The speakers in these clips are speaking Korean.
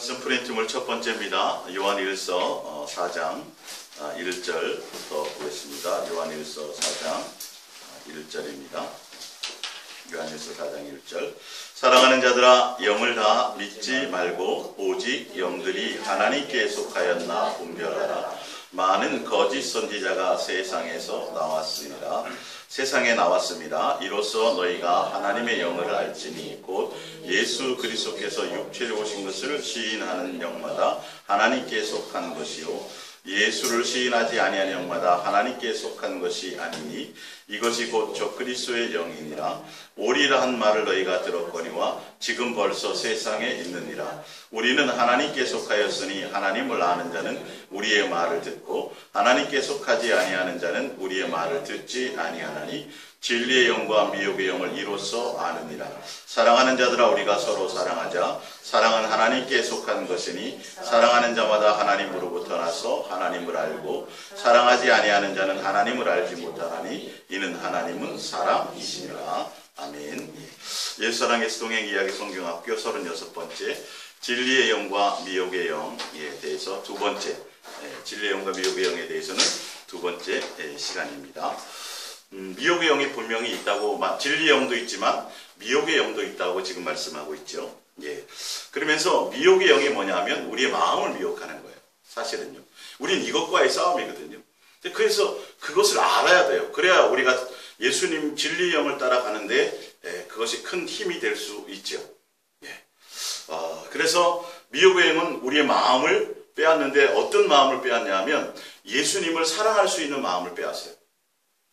말씀 프린트물 첫 번째입니다. 요한일서 4장 1절부터 보겠습니다. 요한일서 4장 1절입니다. 요한일서 4장 1절. 사랑하는 자들아, 영을 다 믿지 말고 오직 영들이 하나님께 속하였나 분별하라. 많은 거짓 선지자가 세상에 나왔습니다. 이로써 너희가 하나님의 영을 알지니 곧 예수 그리스도께서 육체로 오신 것을 시인하는 영마다 하나님께 속한 것이요 예수를 시인하지 아니하는 영마다 하나님께 속한 것이 아니니 이것이 곧 적그리스도의 영이니라. 오리라 한 말을 너희가 들었거니와 지금 벌써 세상에 있느니라. 우리는 하나님께 속하였으니 하나님을 아는 자는 우리의 말을 듣고 하나님께 속하지 아니하는 자는 우리의 말을 듣지 아니하나니 진리의 영과 미혹의 영을 이로써 아느니라. 사랑하는 자들아, 우리가 서로 사랑하자. 사랑은 하나님께 속한 것이니 사랑하는 자마다 하나님으로부터 나서 하나님을 알고 사랑하지 아니하는 자는 하나님을 알지 못하나니 이는 하나님은 사랑이시니라. 아멘. 예수사랑 예수동행 이야기 성경학교 36번째 진리의 영과 미혹의 영에 대해서 두 번째, 진리의 영과 미혹의 영에 대해서는 두 번째 시간입니다. 미혹의 영이 분명히 있다고, 진리의 영도 있지만 미혹의 영도 있다고 지금 말씀하고 있죠. 예. 그러면서 미혹의 영이 뭐냐면 우리의 마음을 미혹하는 거예요. 사실은요. 우린 이것과의 싸움이거든요. 그래서 그것을 알아야 돼요. 그래야 우리가 예수님 진리의 영을 따라가는데 그것이 큰 힘이 될 수 있죠. 예. 그래서 미혹의 영은 우리의 마음을 빼앗는데 어떤 마음을 빼앗냐면 예수님을 사랑할 수 있는 마음을 빼앗어요.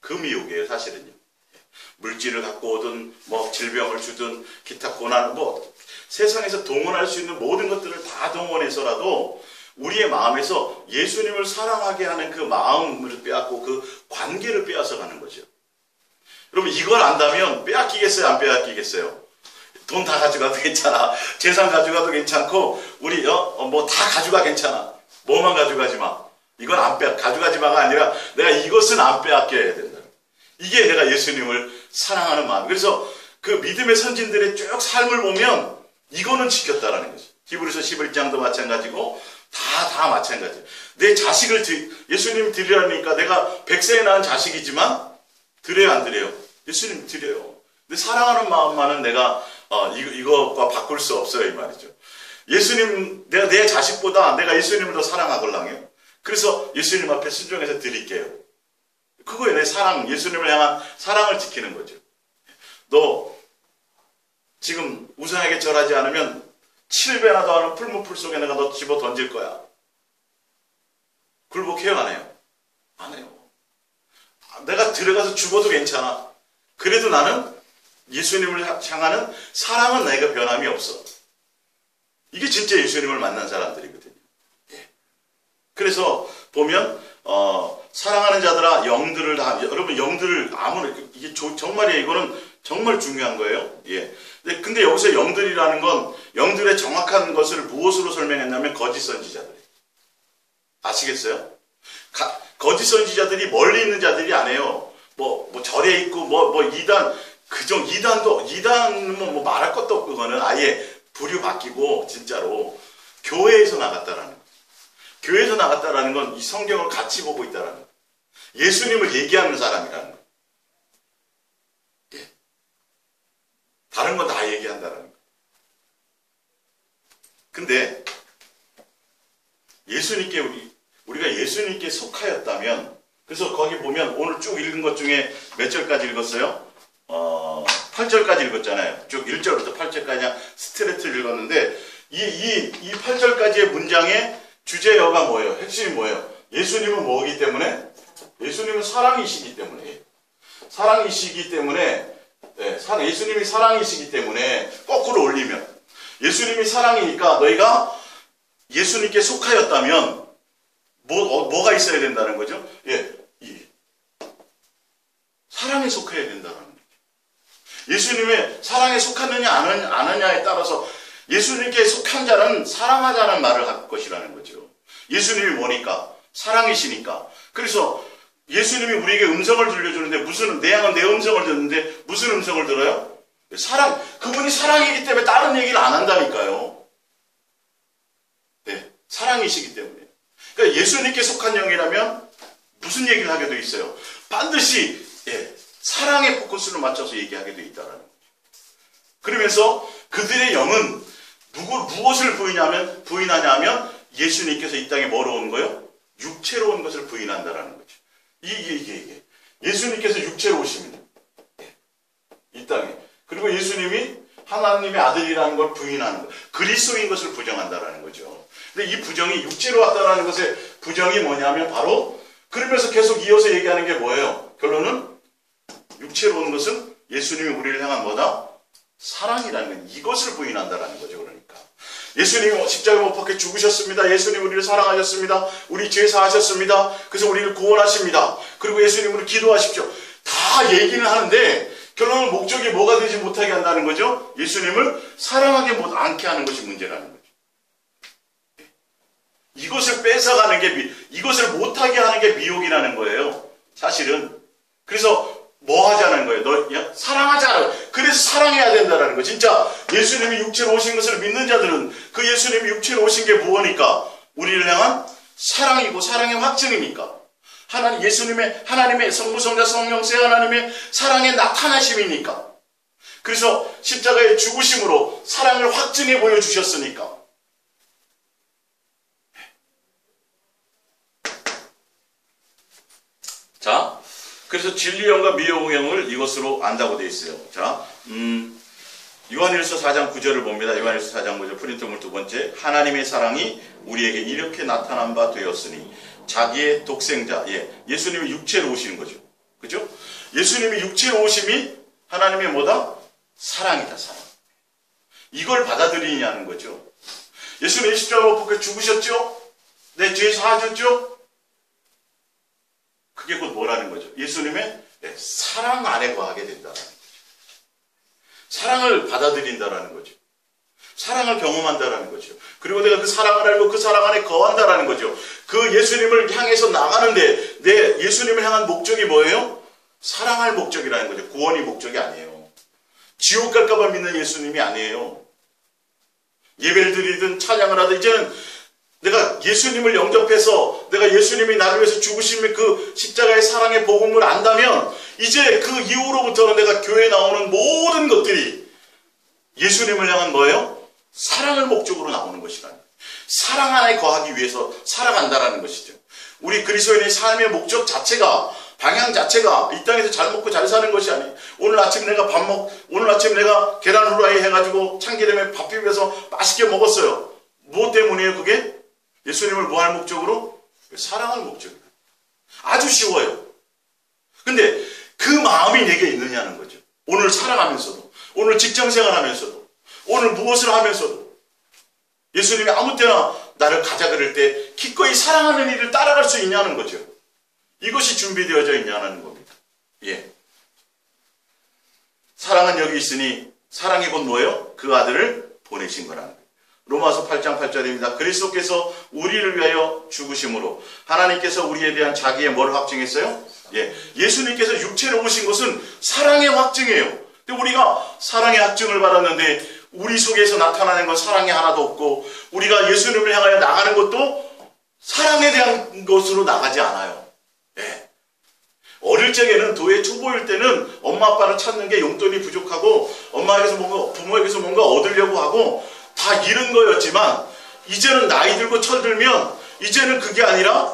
그 미혹이에요, 사실은요. 물질을 갖고 오든, 질병을 주든, 기타 고난, 세상에서 동원할 수 있는 모든 것들을 다 동원해서라도 우리의 마음에서 예수님을 사랑하게 하는 그 마음을 빼앗고 그 관계를 빼앗아 가는 거죠. 여러분, 이걸 안다면 빼앗기겠어요, 안 빼앗기겠어요? 돈 다 가져가도 괜찮아. 재산 가져가도 괜찮고, 우리, 다 가져가 괜찮아. 뭐만 가져가지 마. 이건 가져가지 마가 아니라 내가 이것은 안 빼앗겨야 된다. 이게 내가 예수님을 사랑하는 마음. 그래서 그 믿음의 선진들의 쭉 삶을 보면 이거는 지켰다라는 거죠. 히브리서 11장도 마찬가지고 다 마찬가지예요. 내 자식을 예수님 드리라니까 내가 100세에 낳은 자식이지만 드려요, 안 드려요? 예수님 드려요. 근데 사랑하는 마음만은 내가 이것과 바꿀 수 없어요, 이 말이죠. 예수님, 내가 내 자식보다 내가 예수님을 더 사랑하걸랑해요. 그래서 예수님 앞에 순종해서 드릴게요. 그거예요. 내 사랑, 예수님을 향한 사랑을 지키는 거죠. 너 지금 우상에게 절하지 않으면 7배나 더하는 풀무풀 속에 내가 너 집어 던질 거야. 굴복해요, 안 해요? 안 해요. 내가 들어가서 죽어도 괜찮아. 그래도 나는 예수님을 향하는 사랑은 내가 변함이 없어. 이게 진짜 예수님을 만난 사람들이거든요. 그래서 보면 사랑하는 자들아, 영들을 다, 여러분 영들을 이게 정말이에요. 이거는 정말 중요한 거예요. 예. 근데 여기서 영들이라는 건 영들의 정확한 것을 무엇으로 설명했냐면 거짓 선지자들. 아시겠어요? 거짓 선지자들이 멀리 있는 자들이 아니에요. 절에 있고 이단은 말할 것도 없고 그거는 아예 부류 바뀌고 진짜로 교회에서 나갔다라는 거예요. 교회에서 나갔다라는 건 이 성경을 같이 보고 있다라는 거예요. 예수님을 얘기하는 사람이라는 거예요. 예. 다른 건 다 얘기한다라는 거예요. 근데 우리가 예수님께 속하였다면, 그래서 거기 보면 오늘 쭉 읽은 것 중에 몇 절까지 읽었어요? 8절까지 읽었잖아요. 쭉 1절부터 8절까지 그냥 스트레이트 읽었는데 이 8절까지의 문장의 주제어가 뭐예요? 핵심이 뭐예요? 예수님은 뭐이기 때문에? 예수님은 사랑이시기 때문에. 예수님이 사랑이시기 때문에 거꾸로 올리면 예수님이 사랑이니까 너희가 예수님께 속하였다면 뭐가 있어야 된다는 거죠? 예, 사랑에 속해야 된다는 거죠. 예수님의 사랑에 속하느냐 안 하느냐에 따라서 예수님께 속한 자는 사랑하자는 말을 할 것이라는 거죠. 예수님이 뭐니까? 사랑이시니까. 그래서 예수님이 우리에게 음성을 들려주는데 내 양은 내 음성을 듣는데 무슨 음성을 들어요? 그분이 사랑이기 때문에 다른 얘기를 안 한다니까요. 사랑이시기 때문에. 그러니까 예수님께 속한 영이라면 무슨 얘기를 하게 돼 있어요? 반드시 사랑의 포커스를 맞춰서 얘기하게 돼 있다라는 거죠. 그러면서 그들의 영은 무엇을 부인하냐면 예수님께서 이 땅에 뭐로 온 거예요? 육체로 온 것을 부인한다라는 거죠. 이게 예수님께서 육체로 오십니다. 이 땅에. 그리고 예수님이 하나님의 아들이라는 걸 부인하는 것, 그리스도인 것을 부정한다라는 거죠. 근데 이 부정이 육체로 왔다라는 것의 부정이 뭐냐면 바로 그러면서 계속 이어서 얘기하는 게 뭐예요? 결론은 육체로 온 것은 예수님이 우리를 향한 뭐다? 사랑이라는 건 이것을 부인한다라는 거죠. 그러니까 예수님이 십자가에 못 박혀 죽으셨습니다. 예수님 우리를 사랑하셨습니다. 우리 죄 사하셨습니다. 그래서 우리를 구원하십니다. 그리고 예수님으로 기도하십시오. 다 얘기는 하는데 결론은 목적이 뭐가 되지 못하게 한다는 거죠. 예수님을 사랑하게 않게 하는 것이 문제라는 거죠. 이것을 뺏어가는 게 이것을 못하게 하는 게 미혹이라는 거예요. 사실은. 그래서 뭐 하자는 거예요? 너 사랑하자. 그래서 사랑해야 된다는 거. 진짜 예수님이 육체로 오신 것을 믿는 자들은 그 예수님이 육체로 오신 게 무엇이니까? 우리를 향한 사랑이고 사랑의 확증이니까. 하나님의 성부, 성자, 성령세 하나님의 사랑의 나타나심이니까. 그래서 십자가의 죽으심으로 사랑을 확증해 보여주셨으니까. 자, 그래서 진리형과 미혹형을 이것으로 안다고 되어 있어요. 자, 요한일서 4장 9절을 봅니다. 요한일서 4장 9절 프린트물 두 번째. 하나님의 사랑이 우리에게 이렇게 나타난 바 되었으니 자기의 독생자, 예수님이 육체로 오시는 거죠. 그죠? 예수님이 육체로 오심이 하나님의 뭐다? 사랑이다, 사랑. 이걸 받아들이냐는 거죠. 예수님이 십자가 못 박혀 죽으셨죠? 내 죄 사하셨죠? 그게 곧 뭐라는 거죠? 예수님의 사랑 안에 거하게 된다는 거죠. 사랑을 받아들인다라는 거죠. 사랑을 경험한다라는 거죠. 그리고 내가 그 사랑을 알고 그 사랑 안에 거한다라는 거죠. 그 예수님을 향해서 나가는데 내 예수님을 향한 목적이 뭐예요? 사랑할 목적이라는 거죠. 구원이 목적이 아니에요. 지옥 갈까봐 믿는 예수님이 아니에요. 예배를 드리든 찬양을 하든 이제는 내가 예수님을 영접해서 내가 예수님이 나를 위해서 죽으신 그 십자가의 사랑의 복음을 안다면 이제 그 이후로부터는 내가 교회에 나오는 모든 것들이 예수님을 향한 뭐예요? 사랑을 목적으로 나오는 것이라는 거예요. 사랑 안에 거하기 위해서 살아간다라는 것이죠. 우리 그리스도인의 삶의 목적 자체가 방향 자체가 이 땅에서 잘 먹고 잘 사는 것이 아니에요. 오늘 아침 내가 계란 후라이 해가지고 참기름에 밥 비벼서 맛있게 먹었어요. 무엇 때문이에요 그게? 예수님을 뭐 할 목적으로? 사랑할 목적이에요. 아주 쉬워요. 근데 그 마음이 내게 있느냐는 거죠. 오늘 살아가면서도, 오늘 직장생활 하면서도, 오늘 무엇을 하면서도 예수님이 아무 때나 나를 가자 그럴 때 기꺼이 사랑하는 일을 따라갈 수 있냐는 거죠. 이것이 준비되어져 있냐는 겁니다. 사랑은 여기 있으니 사랑이 곧 뭐예요? 그 아들을 보내신 거라는 거예요. 로마서 8장 8절입니다. 그리스도께서 우리를 위하여 죽으심으로 하나님께서 우리에 대한 자기의 뭘 확증했어요? 예수님께서 육체로 오신 것은 사랑의 확증이에요. 근데 우리가 사랑의 확증을 받았는데 우리 속에서 나타나는 건 사랑이 하나도 없고 우리가 예수님을 향하여 나가는 것도 사랑에 대한 것으로 나가지 않아요. 어릴 적에는 도의 초보일 때는 엄마 아빠를 찾는 게 용돈이 부족하고 부모에게서 뭔가 얻으려고 하고 다 잃은 거였지만 이제는 나이 들고 철들면 이제는 그게 아니라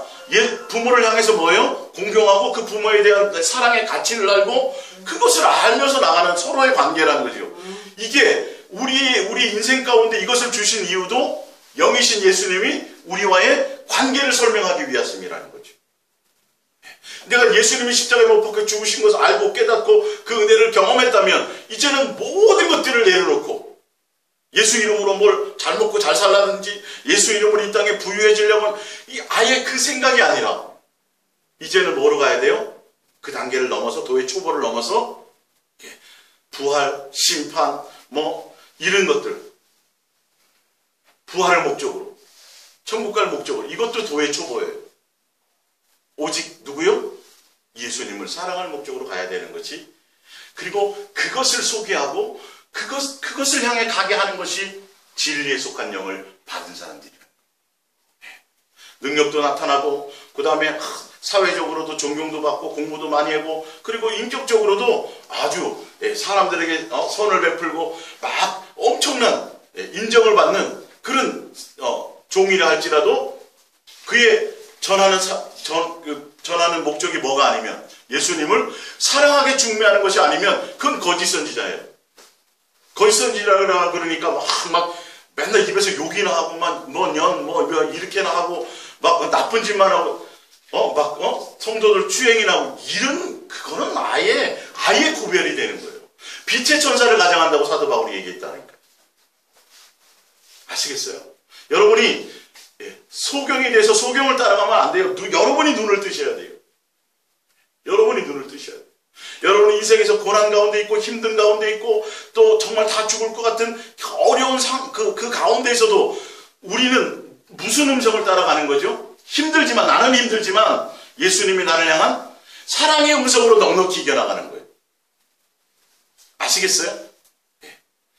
부모를 향해서 뭐예요? 공경하고 그 부모에 대한 사랑의 가치를 알고 그것을 알면서 나가는 서로의 관계라는 거죠. 이게 우리 인생 가운데 이것을 주신 이유도 영이신 예수님이 우리와의 관계를 설명하기 위해서이라는 거죠. 내가 예수님이 십자가에 못 박혀 죽으신 것을 알고 깨닫고 그 은혜를 경험했다면 이제는 모든 것들을 내려놓고 예수 이름으로 뭘 잘 먹고 잘 살라든지 예수 이름으로 이 땅에 부유해지려면 아예 그 생각이 아니라 이제는 뭐로 가야 돼요? 그 단계를 넘어서 도의 초보를 넘어서 부활, 심판 이런 것들 부활을 목적으로 천국 갈 목적으로 이것도 도의 초보예요. 오직 누구요? 예수님을 사랑할 목적으로 가야 되는 것이 그리고 그것을 소개하고 그것을 향해 가게 하는 것이 진리에 속한 영을 받은 사람들이에요. 능력도 나타나고, 그 다음에 사회적으로도 존경도 받고 공부도 많이 하고, 그리고 인격적으로도 아주 사람들에게 선을 베풀고 막 엄청난 인정을 받는 그런 종이라 할지라도 그의 전하는 목적이 뭐가 아니면, 예수님을 사랑하게 중매하는 것이 아니면 그건 거짓 선지자예요. 거짓 선지자라 그러니까 막 맨날 입에서 욕이나 하고 뭐 이렇게나 하고 막 나쁜 짓만 하고 성도들 추행이나 하고, 이런 그거는 아예 구별이 되는 거예요. 빛의 천사를 가장한다고 사도 바울이 얘기했다니까. 아시겠어요? 여러분이 소경에 대해서 소경을 따라가면 안 돼요. 여러분이 눈을 뜨셔야 돼요. 여러분이 눈을 뜨셔야 돼요. 여러분이 인생에서 고난 가운데 있고 힘든 가운데 있고 또 정말 다 죽을 것 같은 어려운 그 가운데에서도 우리는 무슨 음성을 따라가는 거죠? 나는 힘들지만 예수님이 나를 향한 사랑의 음성으로 넉넉히 이겨나가는 거예요. 아시겠어요?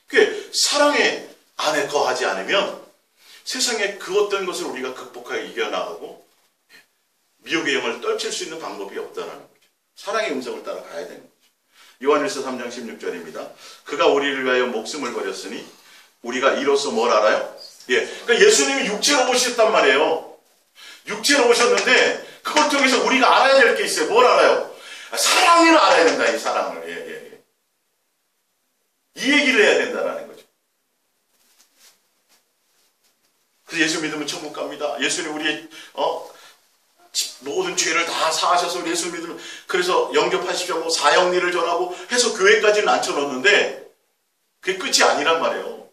그 사랑의 안에 거하지 않으면 세상에 그 어떤 것을 우리가 극복하여 이겨나가고 미혹의 영을 떨칠 수 있는 방법이 없다는 거죠. 사랑의 음성을 따라 가야 되는 거죠. 요한일서 3장 16절입니다. 그가 우리를 위하여 목숨을 버렸으니 우리가 이로써 뭘 알아요? 그러니까 예수님이 육체로 오셨단 말이에요. 육체로 오셨는데 그걸 통해서 우리가 알아야 될 게 있어요. 뭘 알아요? 사랑을 알아야 된다. 이 사랑을. 이 얘기를 해야 된다는 거죠. 그래서 예수 믿으면 천국 갑니다. 예수님 우리의 모든 죄를 다 사하셔서 예수 믿으면, 그래서 영접하십시오 하고 사형리를 전하고 해서 교회까지는 앉혀놓는데 그게 끝이 아니란 말이에요.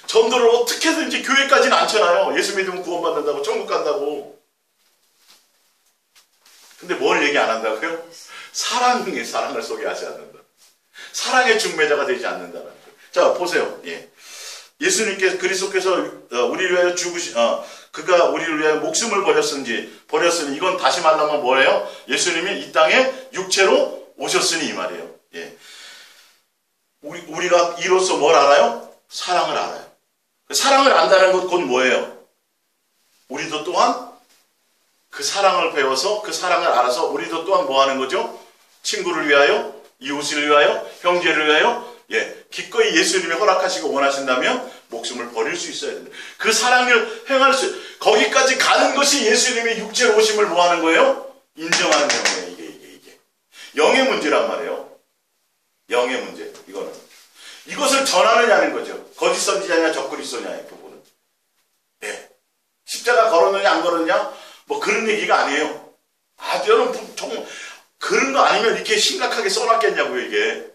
전도를 어떻게든지 교회까지는 앉혀놔요. 예수 믿으면 구원받는다고, 천국 간다고. 근데 뭘 얘기 안 한다고요? 사랑을 소개하지 않는다. 사랑의 중매자가 되지 않는다는 거예요. 자, 보세요. 예수님께서 그리스도께서 우리를 위하여 그가 우리를 위하여 목숨을 버렸으니 이건 다시 말하면 뭐예요? 예수님이 이 땅에 육체로 오셨으니 이 말이에요. 우리가 이로써 뭘 알아요? 사랑을 알아요. 사랑을 안다는 것 곧 뭐예요? 우리도 또한 그 사랑을 배워서 그 사랑을 알아서 우리도 또한 뭐 하는 거죠? 친구를 위하여, 이웃을 위하여, 형제를 위하여 기꺼이 예수님이 허락하시고 원하신다면 목숨을 버릴 수 있어야 됩니다. 그 사랑을 행할 거기까지 가는 것이 예수님이 육체로 오심을 뭐 하는 거예요? 인정하는 영이에요. 이게 영의 문제란 말이에요. 영의 문제. 이것을 전하느냐는 거죠. 거짓 선지자냐 적그리스도냐의 부분은. 십자가 걸었느냐 안 걸었냐 뭐 그런 얘기가 아니에요. 여러분 정말 그런 거 아니면 이렇게 심각하게 써놨겠냐고요 이게.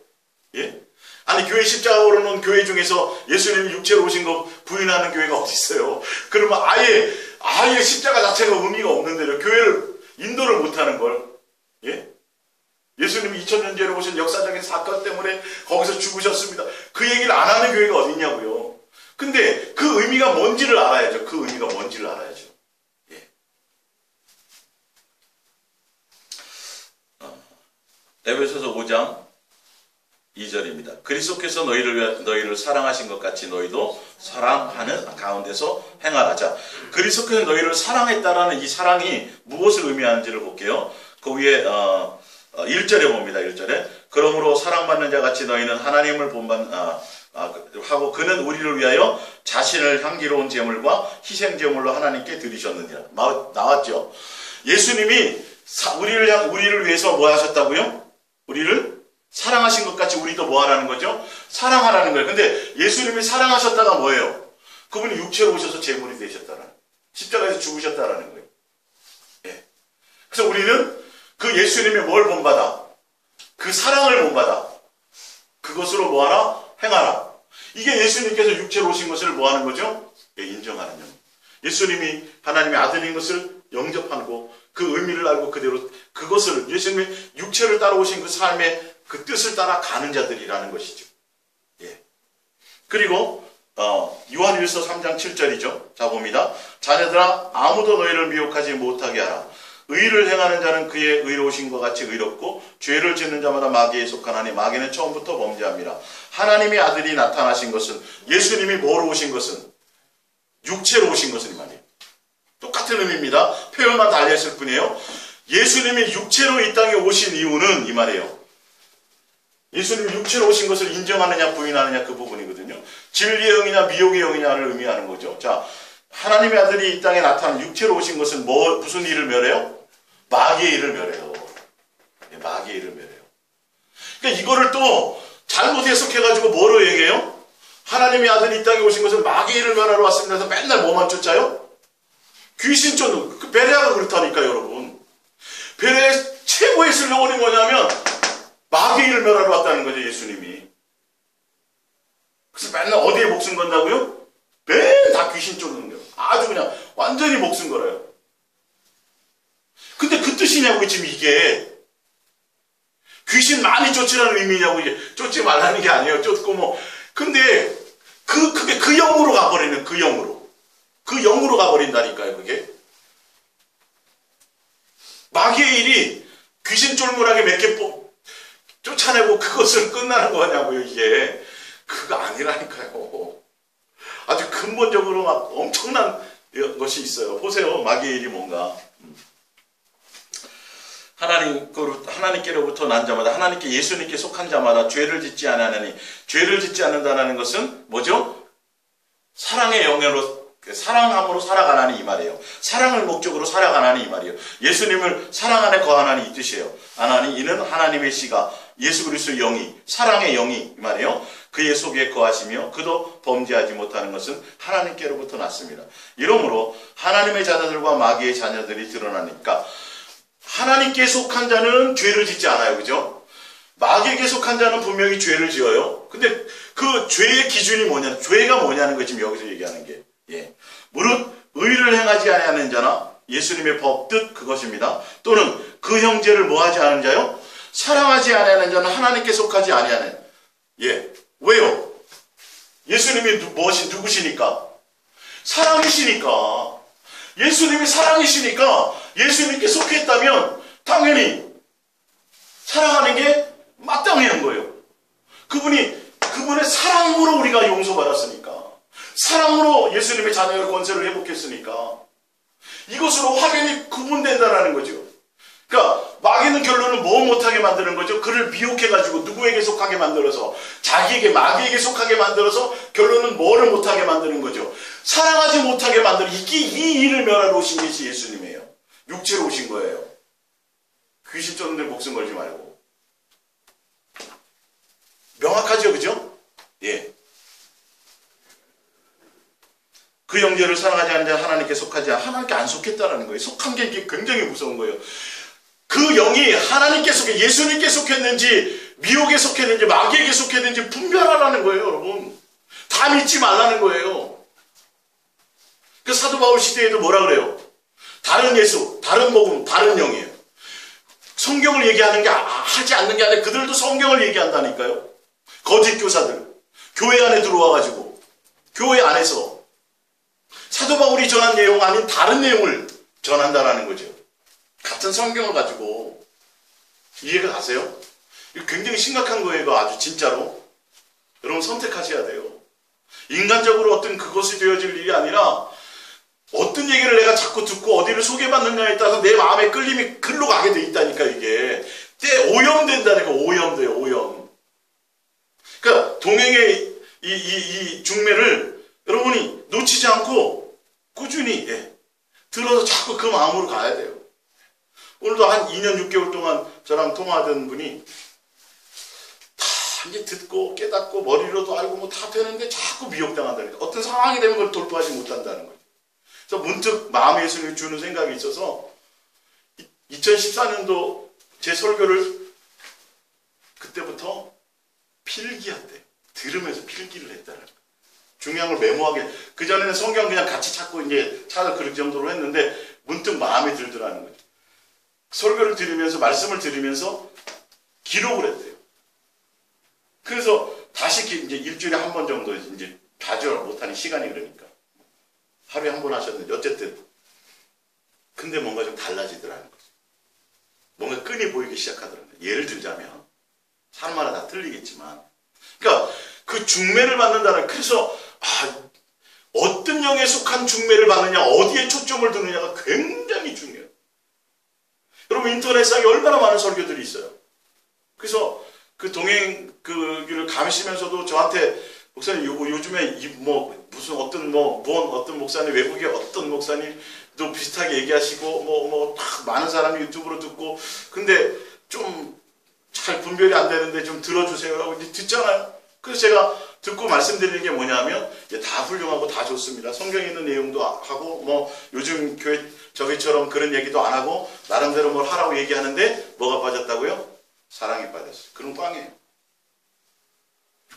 아니 교회 십자가 걸어놓은 교회 중에서 예수님이 육체로 오신 거 부인하는 교회가 어디 있어요? 그러면 아예 십자가 자체가 의미가 없는데요. 교회를 인도를 못하는 걸. 예수님이 2000년 전에 오신 역사적인 사건 때문에 거기서 죽으셨습니다. 그 얘기를 안 하는 교회가 어디 있냐고요. 근데 그 의미가 뭔지를 알아야죠. 에베소서 5장 2절입니다. 그리스도께서 너희를 사랑하신 것 같이 너희도 사랑하는 가운데서 행하라. 자, 그리스도께서 너희를 사랑했다라는 이 사랑이 무엇을 의미하는지를 볼게요. 그 위에 1절에 봅니다. 1절에 그러므로 사랑받는 자 같이 너희는 하나님을 하고 그는 우리를 위하여 자신을 향기로운 제물과 희생제물로 하나님께 드리셨느니라. 나왔죠. 예수님이 우리를 위해서 뭐 하셨다고요? 우리를 사랑하신 것 같이 우리도 뭐 하라는 거죠? 사랑하라는 거예요. 근데 예수님이 사랑하셨다가 뭐예요? 그분이 육체로 오셔서 제물이 되셨다는, 십자가에서 죽으셨다라는 거예요. 그래서 우리는 그 예수님이 뭘 본받아? 그 사랑을 본받아. 그것으로 뭐하라? 행하라. 이게 예수님께서 육체로 오신 것을 뭐하는 거죠? 인정하는 영. 예수님이 하나님의 아들인 것을 영접하고 그 의미를 알고 그대로 그것을 예수님의 육체를 따라오신 그 삶의 그 뜻을 따라 가는 자들이라는 것이죠. 그리고 요한일서 3장 7절이죠. 자 봅니다. 자녀들아 아무도 너희를 미혹하지 못하게 하라. 의를 행하는 자는 그의 의로우신 것 같이 의롭고 죄를 짓는 자마다 마귀에 속하나니 마귀는 처음부터 범죄합니다. 하나님의 아들이 나타나신 것은 예수님이 뭐로 오신 것은 육체로 오신 것은 이 말이에요. 똑같은 같은 의미입니다. 표현만 달렸을 뿐이에요. 예수님이 육체로 이 땅에 오신 이유는 이 말이에요. 예수님이 육체로 오신 것을 인정하느냐 부인하느냐 그 부분이거든요. 진리의 영이냐 미혹의 영이냐를 의미하는 거죠. 자, 하나님의 아들이 이 땅에 나타난 육체로 오신 것은 무슨 일을 멸해요? 마귀의 일을 멸해요. 마귀의 일을 멸해요. 그러니까 이거를 또 잘못 해석해가지고 뭐로 얘기해요? 하나님의 아들이 이 땅에 오신 것은 마귀의 일을 멸하러 왔습니다 해서 맨날 뭐만 쫓아요? 귀신 쫓는, 그 베레아가 그렇다니까요, 여러분. 베레아의 최고의 슬로건이 뭐냐면 마귀의 일을 멸하러 왔다는 거죠, 예수님이. 그래서 맨날 어디에 목숨 건다고요? 맨 다 귀신 쫓는 거예요. 아주 그냥 완전히 목숨 걸어요. 근데 그 뜻이냐고, 지금 이게. 귀신 많이 쫓으라는 의미냐고, 이게. 쫓지 말라는 게 아니에요. 쫓고 뭐. 근데, 그게 그 영으로 가버리는, 그 영으로. 그 영으로 가버린다니까요, 그게. 마귀의 일이 귀신 쫄문하게 몇 개 쫓아내고 그것을 끝나는 거냐고요, 이게. 그거 아니라니까요. 아주 근본적으로 막 엄청난 것이 있어요. 보세요, 마귀의 일이 뭔가. 하나님께로부터 난 자마다, 하나님께 예수님께 속한 자마다 죄를 짓지 아니하나니, 죄를 짓지 않는다는 것은 뭐죠? 사랑의 영으로, 사랑함으로 살아가나니 이 말이에요. 사랑을 목적으로 살아가나니 이 말이에요. 예수님을 사랑 안에 거하나니 이 뜻이에요. 아나니 이는 하나님의 씨가 예수 그리스도의 영이, 사랑의 영이 이 말이에요. 그의 속에 거하시며 그도 범죄하지 못하는 것은 하나님께로부터 났습니다. 이러므로 하나님의 자녀들과 마귀의 자녀들이 드러나니까 하나님께 속한 자는 죄를 짓지 않아요. 그죠? 마귀에게 속한 자는 분명히 죄를 지어요. 근데 그 죄의 기준이 뭐냐, 죄가 뭐냐는 거 지금 여기서 얘기하는 게. 예. 무릇 의를 행하지 아니하는 자나 예수님의 법 뜻 그것입니다. 또는 그 형제를 뭐하지 않은 자요? 사랑하지 아니하는 자는 하나님께 속하지 아니하는. 예. 왜요? 예수님이 누구시니까? 사랑이시니까. 예수님이 사랑이시니까 예수님께 속했다면 당연히 사랑하는 게 마땅한 거예요. 그분의 사랑으로 우리가 용서받았으니까. 사랑으로 예수님의 자녀의 권세를 회복했으니까. 이것으로 확연히 구분된다는 거죠. 그러니까 마귀는 결론은 뭐 못하게 만드는 거죠? 그를 미혹해가지고 누구에게 속하게 만들어서, 자기에게, 마귀에게 속하게 만들어서 결론은 뭐를 못하게 만드는 거죠? 사랑하지 못하게 만드는, 이 일을 멸하러 오신 것이 예수님이에요. 육체로 오신 거예요. 귀신 쫓는데 목숨 걸지 말고. 명확하죠, 그죠? 예. 그 형제를 사랑하지 않는 자 하나님께 속하지 않아. 하나님께 안 속했다는 거예요. 속한 게 이게 굉장히 무서운 거예요. 그 영이 하나님께 속해, 예수님께 속했는지, 미혹에 속했는지, 마귀에게 속했는지 분별하라는 거예요, 여러분. 다 믿지 말라는 거예요. 그 사도 바울 시대에도 뭐라 그래요? 다른 예수, 다른 복음, 다른 영이에요. 성경을 얘기하는 게, 하지 않는 게 아니라 그들도 성경을 얘기한다니까요. 거짓 교사들. 교회 안에 들어와가지고, 교회 안에서 사도 바울이 전한 내용 아닌 다른 내용을 전한다라는 거죠. 같은 성경을 가지고. 이해가 가세요? 이거 굉장히 심각한 거예요. 이거 아주 진짜로. 여러분 선택하셔야 돼요. 인간적으로 어떤 그것이 되어질 일이 아니라 어떤 얘기를 내가 자꾸 듣고 어디를 소개받느냐에 따라서 내 마음의 끌림이 글로 가게 돼 있다니까. 이게 오염된다니까. 오염돼요. 오염. 그러니까 동행의 이 중매를 여러분이 놓치지 않고 꾸준히 들어서 자꾸 그 마음으로 가야 돼요. 오늘도 한 2년 6개월 동안 저랑 통화하던 분이 다 이제 듣고 깨닫고 머리로도 알고 뭐 다 되는데 자꾸 미혹당한다니까. 어떤 상황이 되면 그걸 돌파하지 못한다는 거죠. 그래서 문득 마음의 예수님이 주는 생각이 있어서 2014년도 제 설교를 그때부터 필기한대. 들으면서 필기를 했다는 거예요. 중요한 걸 메모하게. 그전에는 성경 그냥 같이 찾고 이제 찾아 그럴 정도로 했는데 문득 마음에 들더라는 거죠. 설교를 들으면서, 말씀을 들으면서 기록을 했대요. 그래서 다시 이제 일주일에 한 번 정도 이제 자주 못하는 시간이 그러니까. 하루에 한 번 하셨는데, 어쨌든. 근데 뭔가 좀 달라지더라는 거죠. 뭔가 끈이 보이기 시작하더라고요. 예를 들자면, 사람마다 다 틀리겠지만. 그러니까 그 중매를 받는다는, 그래서, 어떤 영에 속한 중매를 받느냐, 어디에 초점을 두느냐가 굉장히 중요해요. 여러분 인터넷상에 얼마나 많은 설교들이 있어요. 그래서 그 동행 그를 감시면서도 저한테 목사님 요즘에 무슨 어떤 어떤 목사님, 외국의 어떤 목사님도 비슷하게 얘기하시고 많은 사람이 유튜브로 듣고, 근데 좀 잘 분별이 안 되는데 좀 들어주세요 하고 이제 듣잖아요. 그래서 제가 듣고 말씀드리는 게 뭐냐면, 다 훌륭하고 다 좋습니다. 성경에 있는 내용도 하고 요즘 교회 저기처럼 그런 얘기도 안 하고 나름대로 뭘 하라고 얘기하는데 뭐가 빠졌다고요? 사랑이 빠졌어요. 그럼 꽝이에요.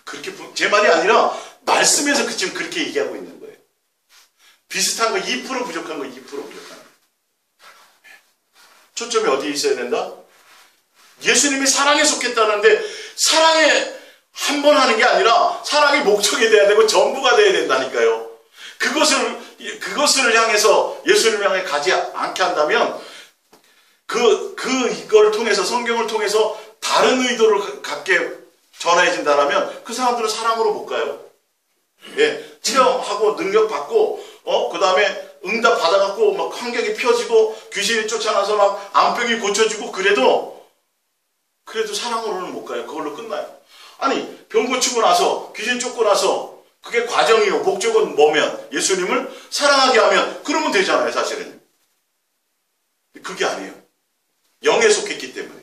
그렇게 제 말이 아니라 말씀에서 지금 그렇게 얘기하고 있는 거예요. 비슷한 거 2% 부족한 거 2% 부족한 거. 초점이 어디에 있어야 된다? 예수님이 사랑에 속했다는데 사랑에 한 번 하는 게 아니라 사랑이 목적이 돼야 되고 전부가 돼야 된다니까요. 그것을 향해서 예수님을 향해 가지 않게 한다면 이걸 통해서, 성경을 통해서 다른 의도를 갖게 전해진다라면 그 사람들은 사랑으로 못 가요. 체험하고 능력 받고 그 다음에 응답 받아갖고 막 환경이 펴지고 귀신이 쫓아나서 막 암병이 고쳐지고 그래도 사랑으로는 못 가요. 그걸로 끝나요. 아니 병 고치고 나서 귀신 쫓고 나서 그게 과정이요. 목적은 뭐면 예수님을 사랑하게 하면 그러면 되잖아요. 사실은 그게 아니에요. 영에 속했기 때문에,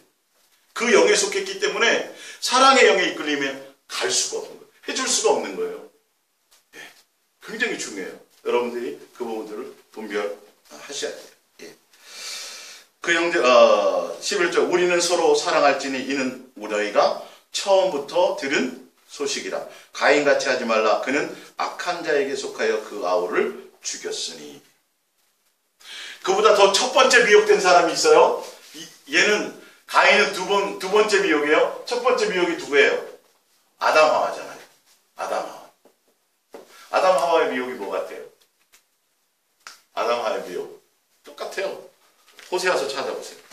그 영에 속했기 때문에 사랑의 영에 이끌리면 갈 수가 없는 거예요. 해줄 수가 없는 거예요. 굉장히 중요해요. 여러분들이 그 부분들을 분별하셔야 돼요. 그 형제 11절 우리는 서로 사랑할지니 이는 너희가 처음부터 들은 소식이라. 가인같이 하지 말라. 그는 악한 자에게 속하여 그 아우를 죽였으니. 그보다 더 첫 번째 미혹된 사람이 있어요. 얘는 가인은 두 번째 미혹이에요. 첫 번째 미혹이 누구예요? 아담 하와잖아요. 아담 하와의 미혹이 뭐 같아요? 아담 하와의 미혹 똑같아요. 호세아서 찾아보세요.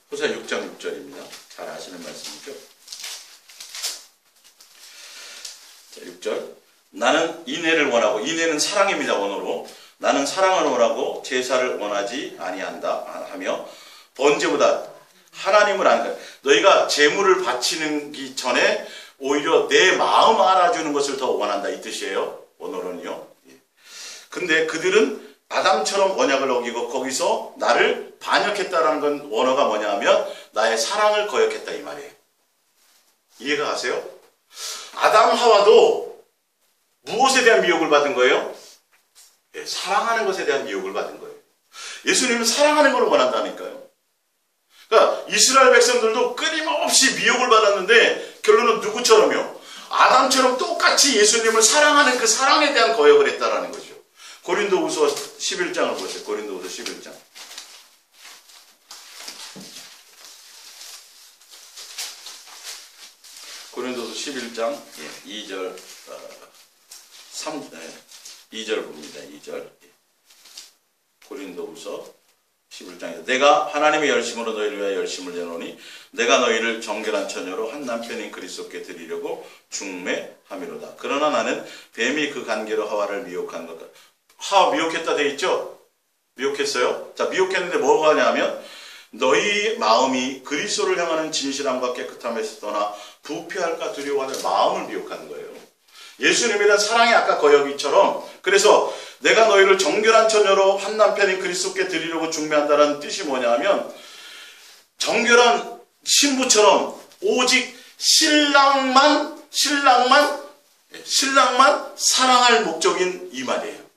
호세아 6장 6절입니다. 잘 아시는 말씀이죠. 자, 6절. 나는 인애를 원하고, 인애는 사랑입니다. 원어로. 나는 사랑을 원하고 제사를 원하지 아니한다 하며 번제보다 하나님을 아는 거야. 너희가 제물을 바치는 전에 오히려 내 마음 알아주는 것을 더 원한다 이 뜻이에요. 원어로는요. 근데 그들은 아담처럼 언약을 어기고 거기서 나를 반역했다라는 건 원어가 뭐냐 하면 나의 사랑을 거역했다 이 말이에요. 이해가 가세요? 아담 하와도 무엇에 대한 미혹을 받은 거예요? 사랑하는 것에 대한 미혹을 받은 거예요. 예수님은 사랑하는 걸 원한다니까요. 그러니까 이스라엘 백성들도 끊임없이 미혹을 받았는데 결론은 누구처럼요? 아담처럼 똑같이 예수님을 사랑하는 그 사랑에 대한 거역을 했다라는 거죠. 고린도후서 11장을 보세요. 고린도후서 11장. 고린도후서 11장 2절 2절 봅니다. 2절. 고린도후서 11장에서 내가 하나님의 열심으로 너희를 위하여 열심을 내노니 내가 너희를 정결한 처녀로 한 남편인 그리스도께 드리려고 중매함이로다. 그러나 나는 뱀이 그 관계로 하와를 미혹한 것. 하와 미혹했다 돼 있죠? 미혹했어요? 자, 미혹했는데 뭐가 하냐면 너희 마음이 그리스도를 향하는 진실함과 깨끗함에서 떠나 부패할까 두려워하는 마음을 미혹하는 거예요. 예수님에 대한 사랑이 아까 거역이처럼, 그래서 내가 너희를 정결한 처녀로 한 남편인 그리스도께 드리려고 중매한다는 뜻이 뭐냐면 정결한 신부처럼 오직 신랑만 사랑할 목적인 이 말이에요.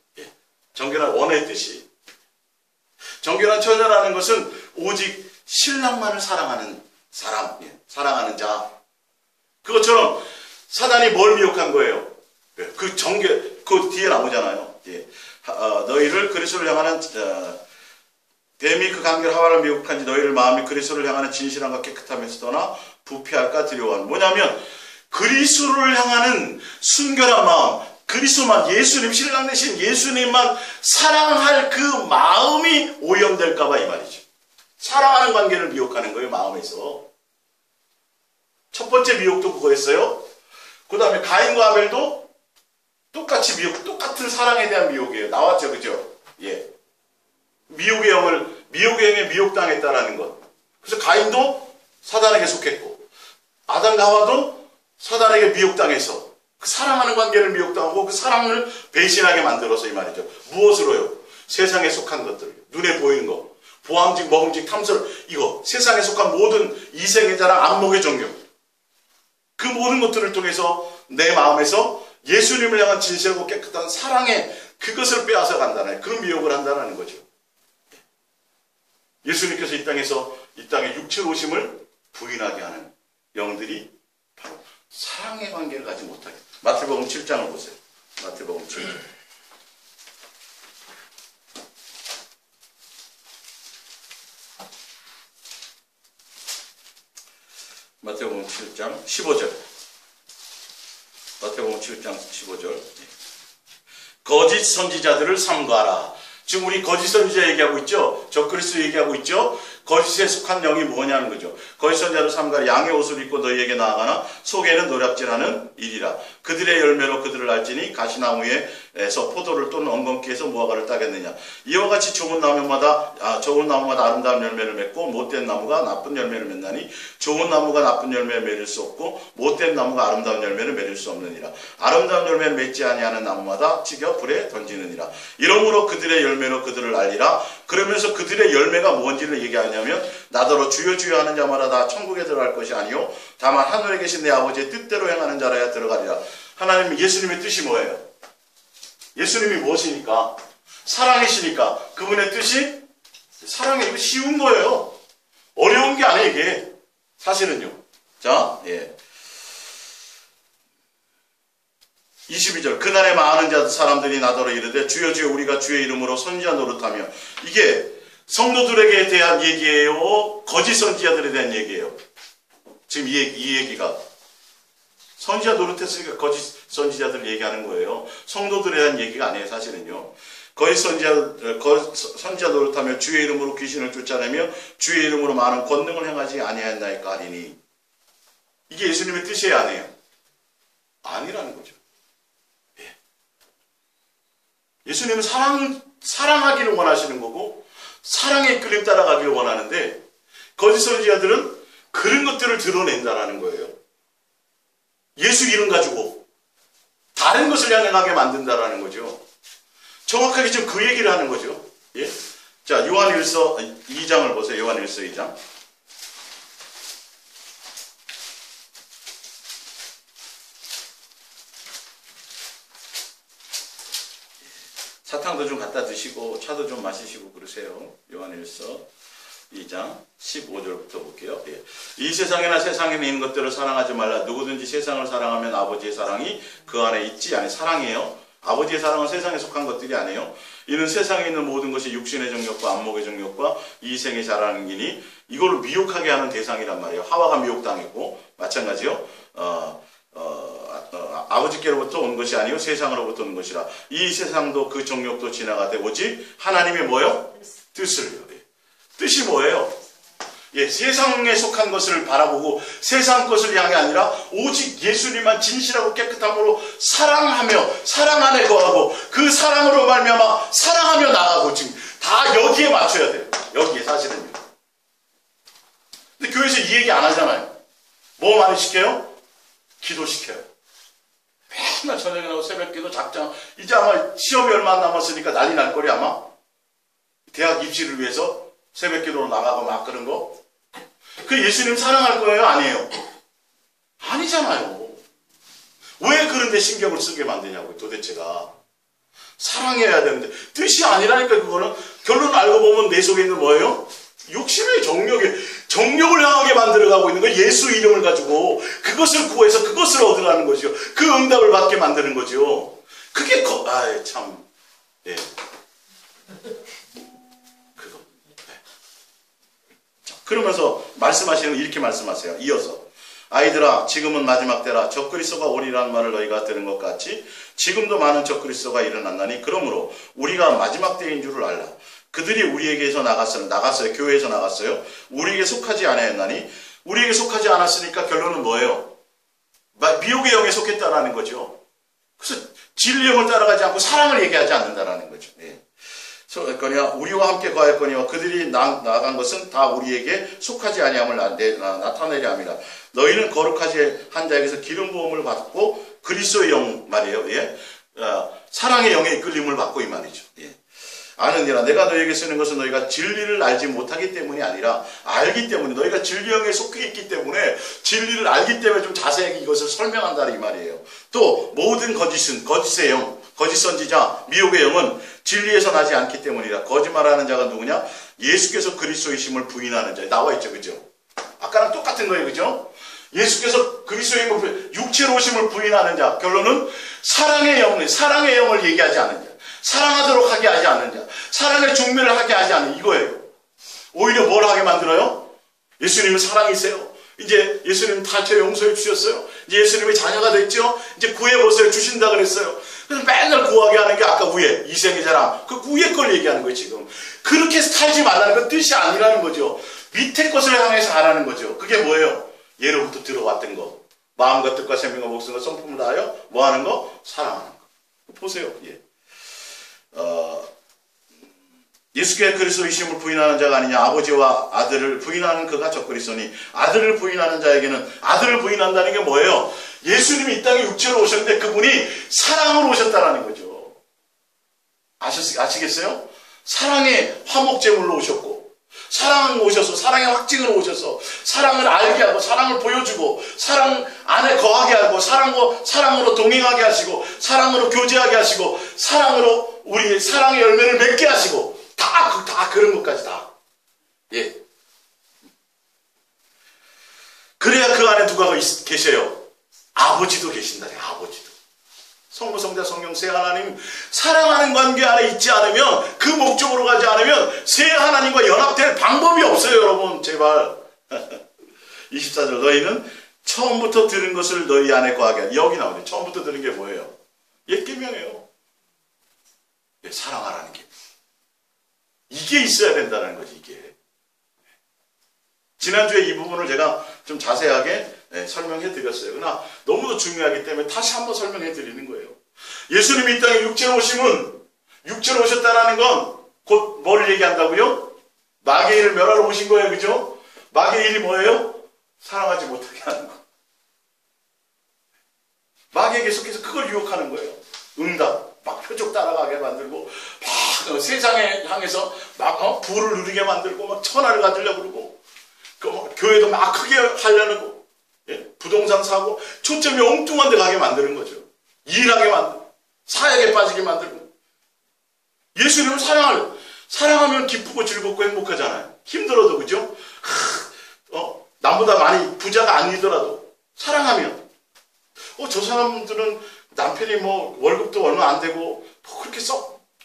정결한 원의 뜻이. 정결한 처녀라는 것은 오직 신랑만을 사랑하는 사람, 사랑하는 자. 그것처럼 사단이 뭘 미혹한 거예요? 그 뒤에 나오잖아요. 예. 너희를 그리스도를 향하는 뱀이 그 관계를 하와를 미혹한지 너희를 마음이 그리스도를 향하는 진실함과 깨끗함에서 떠나 부패할까 두려워하는. 뭐냐면 그리스도를 향하는 순결한 마음, 그리스도만, 예수님, 신랑 되신 예수님만 사랑할 그 마음이 오염될까봐 이 말이죠. 사랑하는 관계를 미혹하는 거예요, 마음에서. 첫 번째 미혹도 그거였어요. 그 다음에 가인과 아벨도 똑같이 미혹, 똑같은 사랑에 대한 미혹이에요. 나왔죠, 그죠? 예. 미혹의 영에 미혹당했다라는 것. 그래서 가인도 사단에게 속했고, 아담과 하와도 사단에게 미혹당해서 그 사랑하는 관계를 미혹당하고 그 사랑을 배신하게 만들어서 이 말이죠. 무엇으로요? 세상에 속한 것들, 눈에 보이는 거, 보암직, 먹음직, 탐설, 이거 세상에 속한 모든 이생의 자랑, 안목의 정욕, 그 모든 것들을 통해서 내 마음에서 예수님을 향한 진실하고 깨끗한 사랑의 그것을 빼앗아 간다는, 그런 미혹을 한다는 거죠. 예수님께서 이 땅에 육체로 오심을 부인하게 하는 영들이 바로 사랑의 관계를 가지 못하게. 마태복음 7장을 보세요. 마태복음 7장. 마태복음 7장 15절. 마태복음 7장 15절. 거짓 선지자들을 삼가라. 지금 우리 거짓 선지자 얘기하고 있죠? 적그리스도 얘기하고 있죠? 거짓에 속한 영이 뭐냐는 거죠. 거짓 선지자를 삼가라. 양의 옷을 입고 너희에게 나아가나 속에는 노략질하는 일이라. 그들의 열매로 그들을 알지니 가시나무에서 포도를 또는 엉겅퀴에서 무화과를 따겠느냐. 이와 같이 좋은 나무마다 아름다운 열매를 맺고 못된 나무가 나쁜 열매를 맺나니 좋은 나무가 나쁜 열매를 맺을 수 없고 못된 나무가 아름다운 열매를 맺을 수 없느니라. 아름다운 열매를 맺지 아니하는 나무마다 찍어 불에 던지느니라. 이러므로 그들의 열매로 그들을 알리라. 그러면서 그들의 열매가 뭔지를 얘기하냐면 나더러 주여 주여 하는 자마다 다 천국에 들어갈 것이 아니요 다만 하늘에 계신 내 아버지의 뜻대로 행하는 자라야 들어가리라. 하나님, 예수님의 뜻이 뭐예요? 예수님이 무엇이니까? 사랑이시니까 그분의 뜻이 사랑이 쉬운 거예요. 어려운 게 아니에요, 이게. 사실은요. 자, 예. 22절. 그날에 많은 사람들이 나더러 이르되 주여 주여 우리가 주의 이름으로 선지자 노릇하며. 이게 성도들에게 대한 얘기예요? 거짓 선지자들에 대한 얘기예요? 지금 이 얘기가. 선지자 노릇했으니까 거짓 선지자들 얘기하는 거예요. 성도들에 대한 얘기가 아니에요, 사실은요. 거짓 선지자 노릇하며 주의 이름으로 귀신을 쫓아내며 주의 이름으로 많은 권능을 행하지 아니하였나이까 하리니. 이게 예수님의 뜻이에요, 아니에요? 아니라는 거죠. 예. 예수님은 사랑하기를 원하시는 거고 사랑의 이끌림 따라가기를 원하는데 거짓 선지자들은 그런 것들을 드러낸다라는 거예요. 예수 이름 가지고 다른 것을 향하게 만든다라는 거죠. 정확하게 지금 그 얘기를 하는 거죠. 예? 자, 요한일서 2장을 보세요. 요한일서 2장. 사탕도 좀 갖다 드시고 차도 좀 마시시고 그러세요. 요한일서 2장 15절부터 볼게요. 예. 이 세상에나 세상에 있는 것들을 사랑하지 말라. 누구든지 세상을 사랑하면 아버지의 사랑이 그 안에 있지 아니. 사랑이에요. 아버지의 사랑은 세상에 속한 것들이 아니에요. 이는 세상에 있는 모든 것이 육신의 정욕과 안목의 정욕과 이생의 자랑이니 이걸 미혹하게 하는 대상이란 말이에요. 하와가 미혹당했고 마찬가지요. 아버지께로부터 온 것이 아니요 세상으로부터 온 것이라. 이 세상도 그 정욕도 지나가되 오직 하나님의 뭐요? 뜻을. 뜻이 뭐예요? 예, 세상에 속한 것을 바라보고 세상 것을 향해 아니라 오직 예수님만 진실하고 깨끗함으로 사랑하며 사랑 안에 거하고 그 사랑으로 말미암아 사랑하며 나가고 지금 다 여기에 맞춰야 돼요. 여기에 사실은요. 근데 교회에서 이 얘기 안 하잖아요. 뭐 많이 시켜요? 기도시켜요. 맨날 저녁에 나오고 새벽기도 작정. 이제 아마 시험이 얼마 안 남았으니까 난리 날 거리 아마. 대학 입시를 위해서 새벽기도로 나가고 막 그런 거. 그 예수님 사랑할 거예요? 아니에요? 아니잖아요. 왜 그런데 신경을 쓰게 만드냐고요, 도대체가. 사랑해야 되는데 뜻이 아니라니까. 그거는 결론 알고 보면 내 속에 있는 뭐예요? 욕심의 정욕을 향하게 만들어가고 있는 거예요. 예수 이름을 가지고 그것을 구해서 그것을 얻으라는 거죠. 그 응답을 받게 만드는 거죠. 그게 참, 예. 그거. 예. 자, 그러면서 말씀하시는 이렇게 말씀하세요. 이어서. 아이들아, 지금은 마지막 때라. 적그리스도가 오리라는 말을 너희가 들은 것 같이 지금도 많은 적그리스도가 일어났나니 그러므로 우리가 마지막 때인 줄을 알라. 그들이 우리에게서 나갔어요. 교회에서 나갔어요. 우리에게 속하지 않았나니 우리에게 속하지 않았으니까 결론은 뭐예요? 미혹의 영에 속했다라는 거죠. 그래서 진리의 영을 따라가지 않고 사랑을 얘기하지 않는다라는 거죠. 예. 우리와 함께 거하였거니와 그들이 나간 것은 다 우리에게 속하지 아니함을 나타내려 함이라. 너희는 거룩하지 한 자에게서 기름 부음을 받고 그리스도의 영 말이에요. 예. 사랑의 영의 이끌림을 받고 이 말이죠. 예. 아느니라 내가 너희에게 쓰는 것은 너희가 진리를 알지 못하기 때문이 아니라 알기 때문에 너희가 진리 영에 속해 있기 때문에 진리를 알기 때문에 좀 자세하게 이것을 설명한다 이 말이에요. 또 모든 거짓은 거짓의 영, 거짓 선지자, 미혹의 영은 진리에서 나지 않기 때문이라. 거짓말하는 자가 누구냐? 예수께서 그리스도이심을 부인하는 자. 나와 있죠, 그죠? 아까랑 똑같은 거예요, 그죠? 예수께서 그리스도의 육체로 오심을 부인하는 자. 결론은 사랑의 영을 얘기하지 않는 자. 사랑하도록 하게 하지 않는 자. 사랑의 중매를 하게 하지 않는 이거예요. 오히려 뭘 하게 만들어요? 예수님은 사랑이세요. 이제 예수님 다 죄 용서해 주셨어요. 이제 예수님의 자녀가 됐죠. 이제 구해보세요. 주신다 그랬어요. 그래서 맨날 구하게 하는 게 아까 위에 이생의 자랑 그 위에 걸 얘기하는 거예요. 지금 그렇게 살지 말라는 건 뜻이 아니라는 거죠. 밑에 것을 향해서 하라는 거죠. 그게 뭐예요? 예로부터 들어왔던 거. 마음과 뜻과 생명과 목숨과 성품을 다하여 뭐 하는 거? 사랑하는 거. 보세요. 예. 예수께 그리스도이심을 부인하는 자가 아니냐. 아버지와 아들을 부인하는 그가 적그리스도니 아들을 부인하는 자에게는 아들을 부인한다는 게 뭐예요? 예수님이 이 땅에 육체로 오셨는데 그분이 사랑으로 오셨다는 거죠. 아시겠어요? 사랑의 화목제물로 오셨고 사랑으로 오셔서 사랑의 확증으로 오셔서 사랑을 알게 하고 사랑을 보여주고 사랑 안에 거하게 하고 사랑으로 동행하게 하시고 사랑으로 교제하게 하시고 사랑으로 우리 사랑의 열매를 맺게 하시고 다 그런 것까지 다. 예. 그래야 그 안에 누가 계셔요? 아버지도 계신다. 아버지도. 성부, 성자, 성령, 세 하나님 사랑하는 관계 안에 있지 않으면 그 목적으로 가지 않으면 세 하나님과 연합될 방법이 없어요. 여러분 제발. 24절 너희는 처음부터 들은 것을 너희 안에 거하게 하라. 여기 나오네. 처음부터 들은 게 뭐예요? 옛 계명이에요. 예, 사랑하라는 게. 이게 있어야 된다는 거지. 이게. 지난주에 이 부분을 제가 좀 자세하게 설명해 드렸어요. 그러나 너무도 중요하기 때문에 다시 한번 설명해 드리는 거예요. 예수님이 이 땅에 육체로 오심은 육체로 오셨다는 건 곧 뭘 얘기한다고요? 마귀의 일을 멸하러 오신 거예요. 그죠? 마귀의 일이 뭐예요? 사랑하지 못하게 하는 거. 마귀에게 속해서 그걸 유혹하는 거예요. 응답. 막 표적 따라가게 만들고 막 세상에 향해서 막 부를 누리게 만들고 막 천하를 가지려고 그러고 교회도 막 크게 하려는 거. 예? 부동산 사고 초점이 엉뚱한 데 가게 만드는 거죠. 일하게 만들고 사역에 빠지게 만들고. 예수님은 사랑하면 기쁘고 즐겁고 행복하잖아요. 힘들어도 그죠? 남보다 많이 부자가 아니더라도 사랑하면 저 사람들은 남편이 뭐 월급도 얼마 안 되고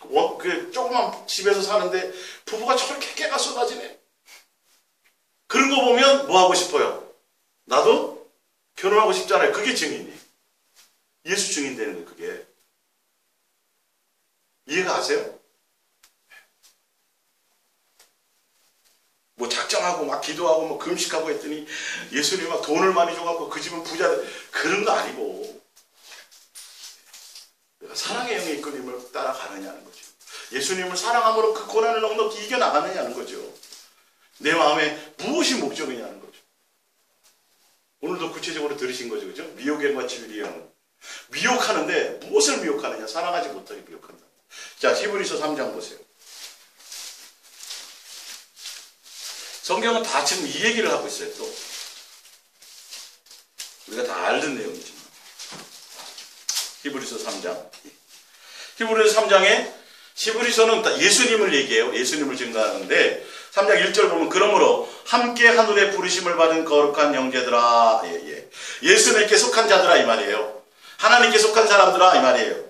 뭐 그렇게 조그만 집에서 사는데 부부가 저렇게 깨가 쏟아지네. 그런 거 보면 뭐 하고 싶어요? 나도 결혼하고 싶잖아요. 그게 증인이에요. 예수 증인 되는 거예요. 그게. 이해가 가세요? 뭐 작정하고 막 기도하고 뭐 금식하고 했더니 예수님이 막 돈을 많이 줘갖고 그 집은 부자 그런 거 아니고 사랑의 영의 이끌림을 따라가느냐는 거죠. 예수님을 사랑함으로 그 고난을 넉넉히 이겨나가느냐는 거죠. 내 마음에 무엇이 목적이냐는 거죠. 오늘도 구체적으로 들으신 거죠. 그죠? 미혹의 영과 진리의 영은 미혹하는데 무엇을 미혹하느냐? 사랑하지 못하게 미혹한다. 자, 히브리서 3장 보세요. 성경은 다 지금 이 얘기를 하고 있어요. 또 우리가 다 알던 내용이지만 히브리서 3장. 히브리서 3장에 히브리서는 다 예수님을 얘기해요. 예수님을 증거하는데 3장 1절 보면 그러므로 함께 하늘에 부르심을 받은 거룩한 형제들아. 예수님께 속한 자들아 이 말이에요. 하나님께 속한 사람들아 이 말이에요.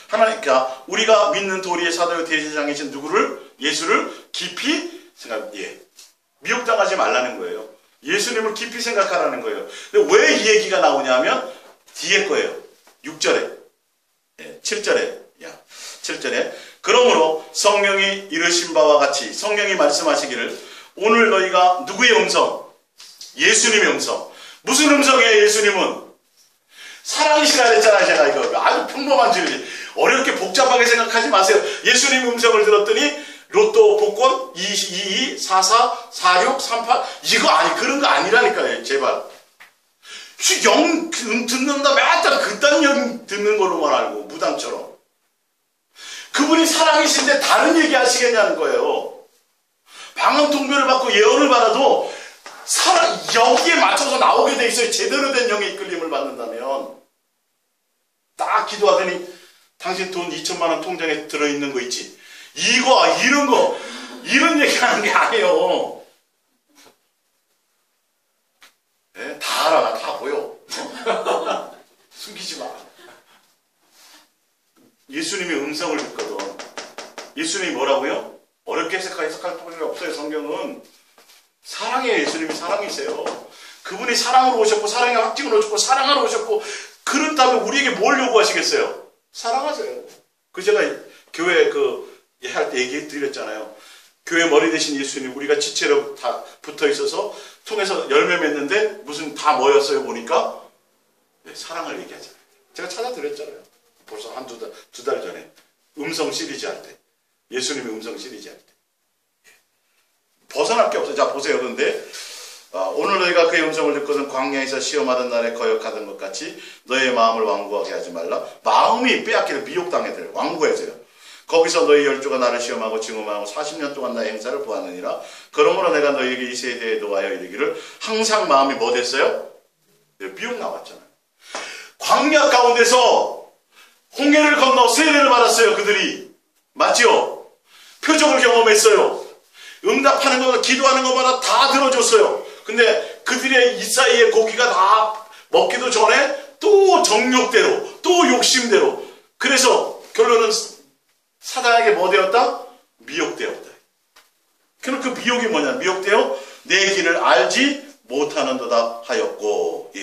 하나님, 그러니까 우리가 믿는 도리의 사도요 대제사장이신 누구를? 예수를 깊이 미혹당하지 말라는 거예요. 예수님을 깊이 생각하라는 거예요. 근데 왜 이 얘기가 나오냐면 뒤에 거예요. 6절에 7절에 그러므로 성령이 이르신 바와 같이 성령이 말씀하시기를 오늘 너희가 누구의 음성? 예수님의 음성. 무슨 음성이에요? 예수님은 사랑이시라 그랬잖아요. 제가 이거 아주 평범한 진리, 어렵게 복잡하게 생각하지 마세요. 예수님 음성을 들었더니 로또 복권 22, 44, 46, 38 이거 그런 거 아니라니까요. 제발. 영 듣는다 맨날 그딴 영 듣는 걸로만 알고 무당처럼. 그분이 사랑이신데 다른 얘기 하시겠냐는 거예요. 방언통변을 받고 예언을 받아도 여기에 맞춰서 나오게 돼 있어요. 제대로 된 영의 이끌림을 받는다면. 딱 기도하더니 당신 돈 2천만 원 통장에 들어있는 거 있지? 이런 얘기 하는 게 아니에요. 네? 다 알아. 다 보여. 숨기지 마. 예수님의 음성을 듣거든. 예수님이 뭐라고요? 어렵게 해석할 필요가 없어요. 성경은 사랑이에요. 예수님이 사랑이세요. 그분이 사랑으로 오셨고 사랑의 확증으로 오셨고 사랑하러 오셨고 그렇다면 우리에게 뭘 요구하시겠어요? 사랑하세요. 제가 교회 할 때 얘기 드렸잖아요. 교회 머리 대신 예수님 우리가 지체로 다 붙어 있어서 통해서 열매 맺는데 무슨 다 모였어요 보니까 사랑을 얘기하잖아요. 제가 찾아드렸잖아요. 벌써 두 달 전에 음성 시리즈 할 때 예수님의 음성 시리즈 할 때 벗어날 게 없어요. 자 보세요. 그런데 오늘 너희가 그의 음성을 듣고는 광야에서 시험하던 날에 거역하던 것 같이 너희의 마음을 완고하게 하지 말라. 마음이 빼앗기는 미혹당해들 완고해져요. 거기서 너희 열조가 나를 시험하고 증오하고 40년 동안 나의 행사를 보았느니라. 그러므로 내가 너희에게 이 세대에 노하여 이르기를 항상 마음이 뭐 됐어요? 미혹 나왔잖아요. 광야 가운데서 홍해를 건너 세례를 받았어요. 그들이. 맞죠? 표적을 경험했어요. 응답하는 거, 기도하는 것마다 다 들어줬어요. 근데 그들의 이 사이에 고기가 다 먹기도 전에 또 정욕대로, 또 욕심대로. 그래서 결론은 사단에게 뭐 되었다? 미혹되었다. 그럼 그 미혹이 뭐냐? 미혹되어 내 길을 알지 못하는도다 하였고.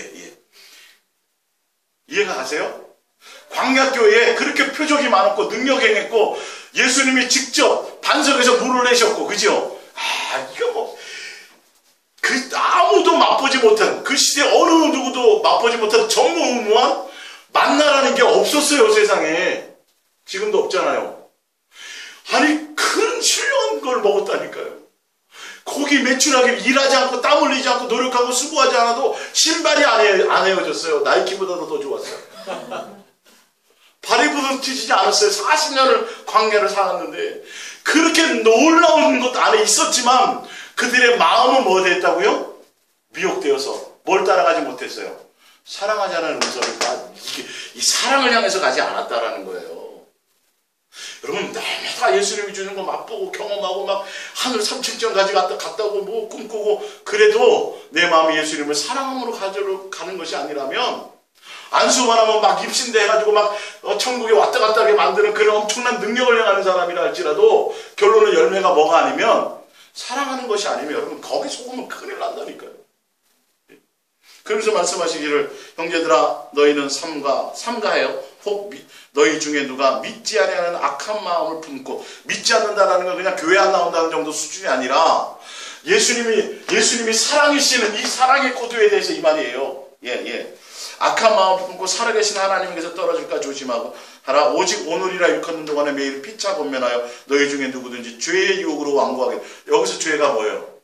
이해가 가세요? 광야교회에 그렇게 표적이 많았고 능력이 행했고 예수님이 직접 반석에서 물을 내셨고, 그죠? 이거 아무도 맛보지 못한, 그 시대 어느 누구도 맛보지 못한 전무후무한 만나라는 게 없었어요, 세상에. 지금도 없잖아요. 아니, 큰 훌륭한 걸 먹었다니까요. 고기 매출하기를 일하지 않고 땀 흘리지 않고 노력하고 수고하지 않아도 신발이 안 헤어졌어요. 나이키보다도 더 좋았어요. 발이 부서지지 않았어요. 40년을 광야를 살았는데 그렇게 놀라운 것 안에 있었지만 그들의 마음은 뭐 됐다고요? 미혹되어서 뭘 따라가지 못했어요? 사랑하지 않은 음성을 이 사랑을 향해서 가지 않았다라는 거예요. 여러분, 내가 예수님이 주는 거 맛보고 경험하고 막 하늘 3층전 갔다고 뭐 꿈꾸고 그래도 내 마음이 예수님을 사랑함으로 가는 것이 아니라면 안수만 하면 막 입신대 해가지고 막 천국에 왔다 갔다 하게 만드는 그런 엄청난 능력을 행하는 사람이라 할지라도 결론은 열매가 뭐가 아니면 사랑하는 것이 아니면 여러분 거기 속으면 큰일 난다니까요. 그러면서 말씀하시기를 형제들아 너희는 삼가해요. 혹 너희 중에 누가 믿지 아니하는 악한 마음을 품고, 믿지 않는다라는 건 그냥 교회 안 나온다는 정도 수준이 아니라 예수님이 사랑이시는 이 사랑의 코드에 대해서 이 말이에요. 악한 마음을 품고 살아계신 하나님께서 떨어질까 조심하고 하라. 오직 오늘이라 일컫는 동안에 매일 피차 권면하여 너희 중에 누구든지 죄의 유혹으로 완고하게. 여기서 죄가 뭐예요?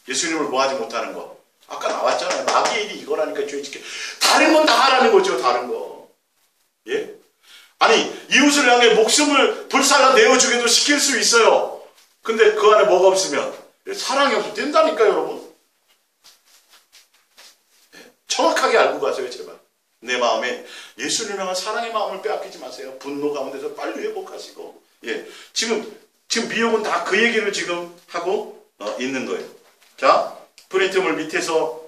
예수님을 뭐하지 못하는 거. 아까 나왔잖아요. 마귀의 일이 이거라니까 죄 지켜. 다른 건 다 하라는 거죠. 다른 거. 예? 아니, 이웃을 향해 목숨을 불살라 내어주게도 시킬 수 있어요. 근데 그 안에 뭐가 없으면 사랑이 없으면 된다니까요, 여러분. 정확하게 알고 가세요, 제발. 내 마음에 예수님을 향한 사랑의 마음을 빼앗기지 마세요. 분노 가운데서 빨리 회복하시고. 지금 미혹은 다 그 얘기를 지금 하고 있는 거예요. 자, 프린트물 밑에서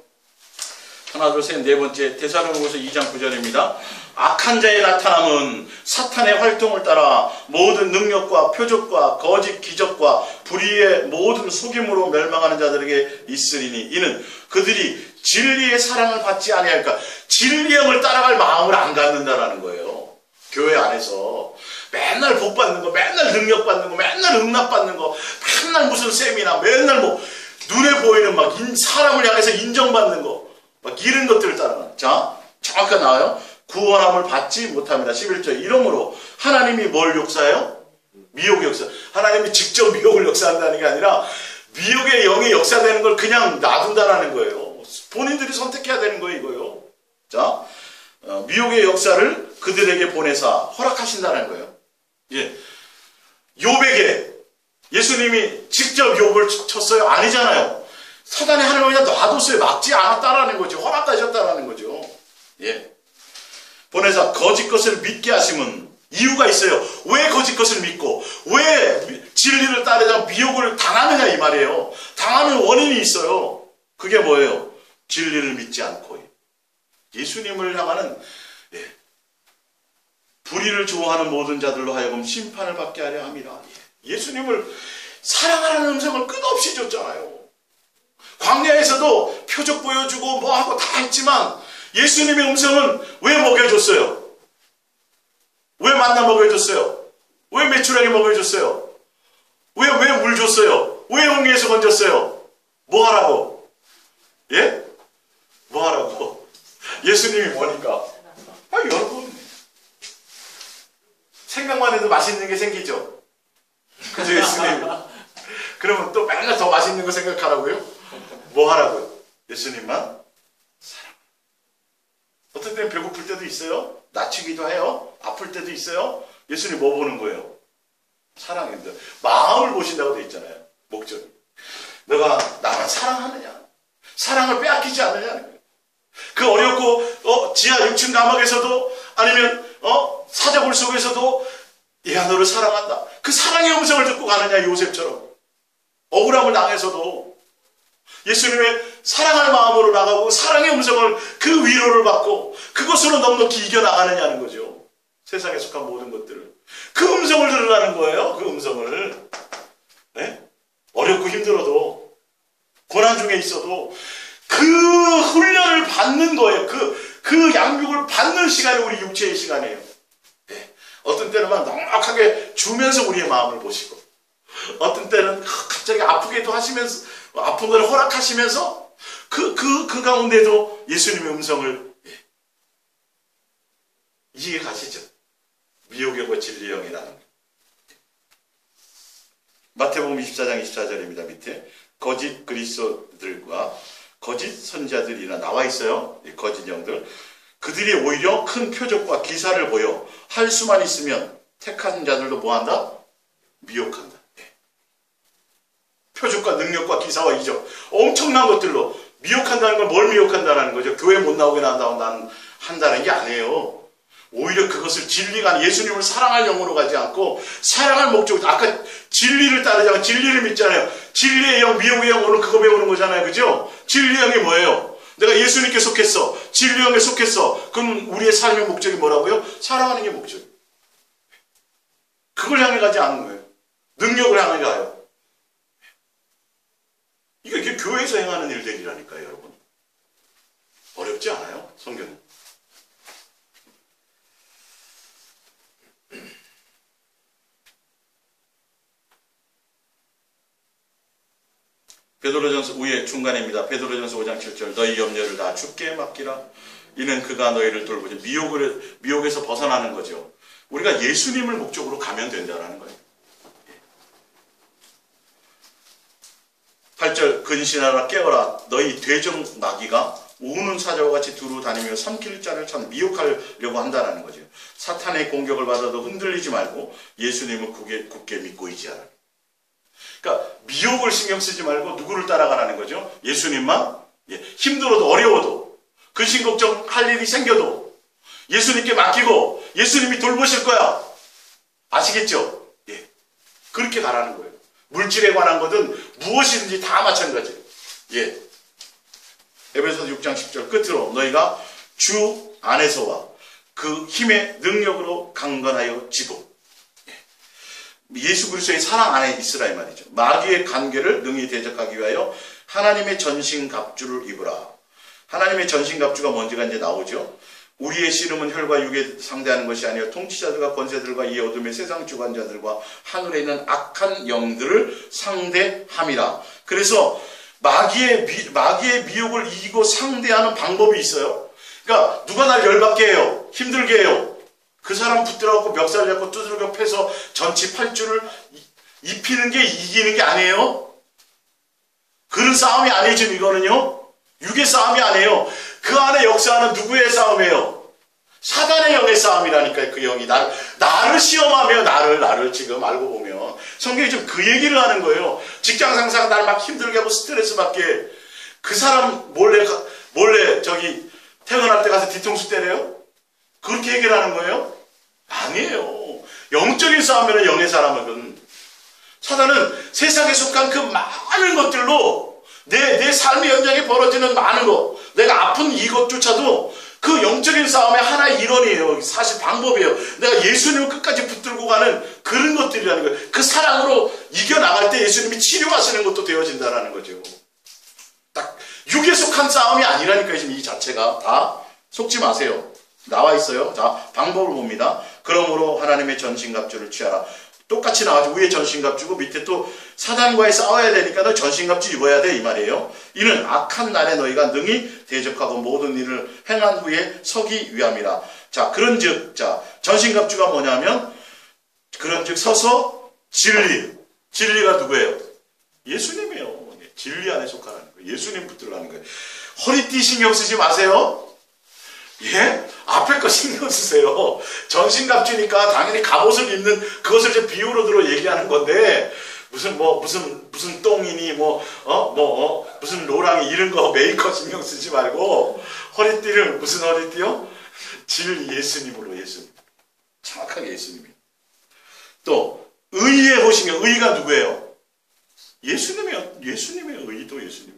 하나, 둘, 셋, 네 번째, 데살로니가서 2장 9절입니다. 악한 자의 나타남은 사탄의 활동을 따라 모든 능력과 표적과 거짓 기적과 불의의 모든 속임으로 멸망하는 자들에게 있으리니 이는 그들이 진리의 사랑을 받지 아니하니까 진리의 영을 따라갈 마음을 안 갖는다라는 거예요. 교회 안에서 맨날 복 받는 거, 맨날 능력 받는 거, 맨날 응답 받는 거, 맨날 무슨 세미나, 맨날 뭐 눈에 보이는 막 사람을 향해서 인정받는 거, 막 이런 것들을 따라가는. 자, 정확하게 나와요. 구원함을 받지 못합니다. 11절. 이러므로 하나님이 뭘 역사해요? 미혹의 역사. 하나님이 직접 미혹을 역사한다는 게 아니라 미혹의 영이 역사되는 걸 그냥 놔둔다라는 거예요. 본인들이 선택해야 되는 거예요, 이거요. 자, 미혹의 역사를 그들에게 보내사 허락하신다는 거예요. 예. 욥에게 예수님이 직접 욥을 쳤어요? 아니잖아요. 사단이 하나님을 그냥 놔뒀어요. 막지 않았다라는 거죠. 허락하셨다라는 거죠. 예. 보내사 거짓 것을 믿게 하심은 이유가 있어요. 왜 거짓 것을 믿고 왜 진리를 따르자 미혹을 당하느냐 이 말이에요. 당하는 원인이 있어요. 그게 뭐예요? 진리를 믿지 않고 예수님을 향하는 불의를 좋아하는 모든 자들로 하여금 심판을 받게 하려 함이라. 예수님을 사랑하는 음성을 끝없이 줬잖아요. 광야에서도 표적 보여주고 뭐하고 다 했지만 예수님의 음성은 왜 먹여줬어요? 왜 만나 먹여줬어요? 왜 메추라기 먹여줬어요? 왜 물 줬어요? 왜 홍리에서 건졌어요? 뭐 하라고? 예? 뭐 하라고? 예수님이 뭐니까? 아, 여러분 생각만 해도 맛있는 게 생기죠? 그죠, 예수님? 그러면 또 맨날 더 맛있는 거 생각하라고요? 뭐 하라고요? 예수님만 사랑. 어떤 때는 배고플 때도 있어요. 낮추기도 해요. 아플 때도 있어요. 예수님 뭐 보는 거예요? 사랑입니다. 마음을 보신다고 돼 있잖아요. 목적이. 너가 나만 사랑하느냐? 사랑을 빼앗기지 않느냐는 거예요. 그 어렵고 지하 6층 감옥에서도 아니면 사자굴 속에서도 얘가 너를 사랑한다. 그 사랑의 음성을 듣고 가느냐 요셉처럼. 억울함을 당해서도 예수님의 사랑할 마음으로 나가고 사랑의 음성을 그 위로를 받고 그것으로 넉넉히 이겨나가느냐는 거죠. 세상에 속한 모든 것들을. 그 음성을 들으라는 거예요. 그 음성을. 네? 어렵고 힘들어도 고난 중에 있어도 그 훈련을 받는 거예요. 그 양육을 받는 시간이 우리 육체의 시간이에요. 네. 어떤 때는 막 넉넉하게 주면서 우리의 마음을 보시고 어떤 때는 갑자기 아프게도 하시면서 아픈 걸 허락하시면서 그 가운데도 예수님의 음성을 이해 가시죠? 미혹의 진리의 영이라는 거. 마태복음 24장 24절입니다. 밑에 거짓 그리스도들과 거짓 선자들이나 나와 있어요. 이 거짓 영들. 그들이 오히려 큰 표적과 기사를 보여 할 수만 있으면 택한 자들도 뭐한다? 미혹한다. 표적과 능력과 기사와 이적 엄청난 것들로 미혹한다는 걸 뭘 미혹한다는 거죠? 교회 못 나오게 한다는 게 아니에요. 오히려 그것을 진리가 아닌 예수님을 사랑할 영으로 가지 않고 사랑할 목적으로 아까 진리를 따르자면 진리를 믿잖아요. 진리의 영, 미혹의 영 오늘 그거 배우는 거잖아요. 그죠? 진리의 영이 뭐예요? 내가 예수님께 속했어. 진리의 영에 속했어. 그럼 우리의 삶의 목적이 뭐라고요? 사랑하는 게 목적. 그걸 향해 가지 않는 거예요. 능력을 향해 가요. 이게 교회에서 행하는 일들이라니까요, 여러분. 어렵지 않아요, 성경은. 베드로전서 위에 중간입니다. 베드로전서 5장 7절 너희 염려를 다 주께 맡기라. 이는 그가 너희를 돌보지. 미혹에서 벗어나는 거죠. 우리가 예수님을 목적으로 가면 된다는 거예요. 8절 근신하라 깨어라 너희 대적 마귀가 우는 사자와 같이 두루 다니며 삼킬 자를 참 미혹하려고 한다는 거죠. 사탄의 공격을 받아도 흔들리지 말고 예수님을 굳게 믿고 의지하라. 그러니까 미혹을 신경 쓰지 말고 누구를 따라가라는 거죠? 예수님만. 힘들어도 어려워도 근심 걱정할 일이 생겨도 예수님께 맡기고 예수님이 돌보실 거야. 아시겠죠? 그렇게 가라는 거예요. 물질에 관한 것은 무엇이든지 다 마찬가지예요. 에베소서 6장 10절 끝으로 너희가 주 안에서와 그 힘의 능력으로 강건하여 지고, 예수 그리스도의 사랑 안에 있으라 이 말이죠. 마귀의 관계를 능히 대적하기 위하여 하나님의 전신갑주를 입으라. 하나님의 전신갑주가 뭔지가 이제 나오죠. 우리의 씨름은 혈과 육에 상대하는 것이 아니라 통치자들과 권세들과 이 어둠의 세상 주관자들과 하늘에 있는 악한 영들을 상대함이라. 그래서 마귀의 미혹을 이기고 상대하는 방법이 있어요. 그러니까 누가 날 열받게 해요, 힘들게 해요, 그 사람 붙들어갖고 멱살 잡고 두들겨 패서 전치 8주를 입히는 게 이기는 게 아니에요. 그런 싸움이 아니죠. 이거는요, 육의 싸움이 아니에요. 그 안에 역사하는 누구의 싸움이에요? 사단의 영의 싸움이라니까요. 그 영이 나를 시험하며 나를 지금 알고 보면 성경이 좀 그 얘기를 하는 거예요. 직장 상사가 나를 막 힘들게 하고 스트레스 받게, 그 사람 몰래 저기 퇴근할 때 가서 뒤통수 때려요? 그렇게 얘기를 하는 거예요? 아니에요. 영적인 싸움이면 영의 사람은, 사단은 세상에 속한 그 많은 것들로 내 삶의 현장에 벌어지는 많은 것, 내가 아픈 이것조차도 그 영적인 싸움의 하나의 일원이에요. 사실 방법이에요. 내가 예수님을 끝까지 붙들고 가는 그런 것들이라는 거예요. 그 사랑으로 이겨나갈 때 예수님이 치료하시는 것도 되어진다는 거죠. 딱 육에 속한 싸움이 아니라니까요. 지금 이 자체가 다 속지 마세요. 나와 있어요. 자, 방법을 봅니다. 그러므로 하나님의 전신갑주를 취하라. 똑같이 나와죠. 위에 전신갑주고 밑에 또 사단과의 싸워야 되니까 너 전신갑주 입어야 돼 이 말이에요. 이는 악한 날에 너희가 능히 대적하고 모든 일을 행한 후에 서기 위함이라. 자, 그런즉, 자, 전신갑주가 뭐냐면, 그런즉 서서 진리가 누구예요? 예수님이에요. 진리 안에 속하라는 거예요. 예수님 붙들라는 거예요. 허리띠 신경 쓰지 마세요. 예? 앞에 거 신경 쓰세요. 전신갑주니까 당연히 갑옷을 입는, 그것을 이제 비유로 들어 얘기하는 건데, 무슨 똥이니, 무슨 로랑이 이런 거 메이커 신경 쓰지 말고, 허리띠를, 무슨 허리띠요? 예수님으로, 예수님. 정확하게 예수님이에요. 또, 의의 호신경, 의가 누구예요? 예수님이에요. 예수님이에요. 의도 예수님.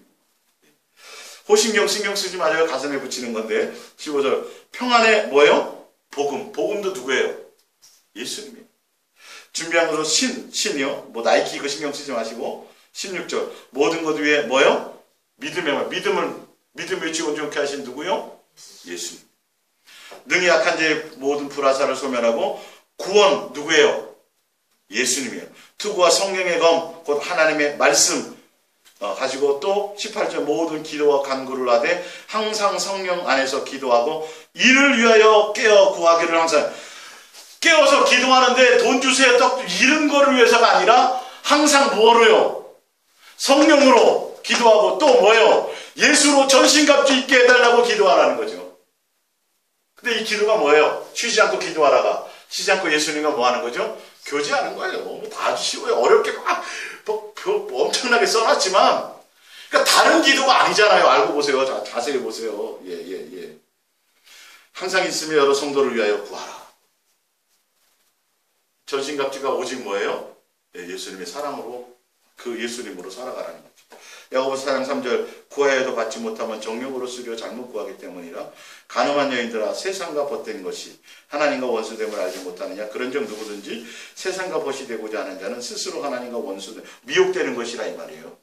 호신경 신경 쓰지 말아요. 가슴에 붙이는 건데 15절 평안의 뭐예요? 복음도 누구예요? 예수님이에요. 준비한 것으로 신이요. 뭐 나이키 이거 신경 쓰지 마시고 16절 모든 것 위에 뭐예요? 믿음을 지원좋게 하신 누구요? 예수님. 능히 약한 자의 모든 불화사를 소멸하고 구원 누구예요? 예수님이에요. 투구와 성령의 검 곧 하나님의 말씀 가지고 또 18절 모든 기도와 간구를 하되 항상 성령 안에서 기도하고 이를 위하여 깨어 구하기를 항상 깨어서 기도하는데 돈 주세요 떡 이런 거를 위해서가 아니라 항상 뭐로요? 성령으로 기도하고 또 뭐예요? 예수로 전신갑주 있게 해달라고 기도하라는 거죠. 근데 이 기도가 뭐예요? 쉬지 않고 기도하라가 쉬지 않고 예수님과 뭐 하는 거죠? 교제하는 거예요. 다 아주 쉬워요. 어렵게 막 엄청나게 써놨지만, 그러니까 다른 기도가 아니잖아요. 알고 보세요. 자세히 보세요. 예. 항상 있으며 여러 성도를 위하여 구하라. 전신갑주가 오직 뭐예요? 예수님의 사랑으로, 그 예수님으로 살아가라는 거죠. 야고보서 4장 3절 구하여도 받지 못하면 정욕으로 쓰려 잘못 구하기 때문이라 간음한 여인들아 세상과 벗된 것이 하나님과 원수됨을 알지 못하느냐. 그런즉 누구든지 세상과 벗이 되고자 하는 자는 스스로 하나님과 원수됨 미혹되는 것이라 이 말이에요.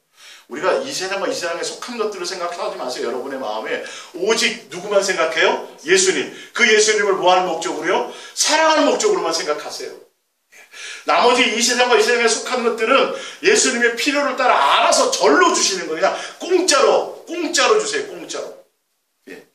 우리가 이 세상과 이 세상에 속한 것들을 생각하지 마세요. 여러분의 마음에 오직 누구만 생각해요? 예수님. 그 예수님을 뭐하는 목적으로요? 사랑하는 목적으로만 생각하세요. 나머지 이 세상과 이 세상에 속한 것들은 예수님의 필요를 따라 알아서 절로 주시는 거예요. 그냥 공짜로 주세요. 공짜로. 예.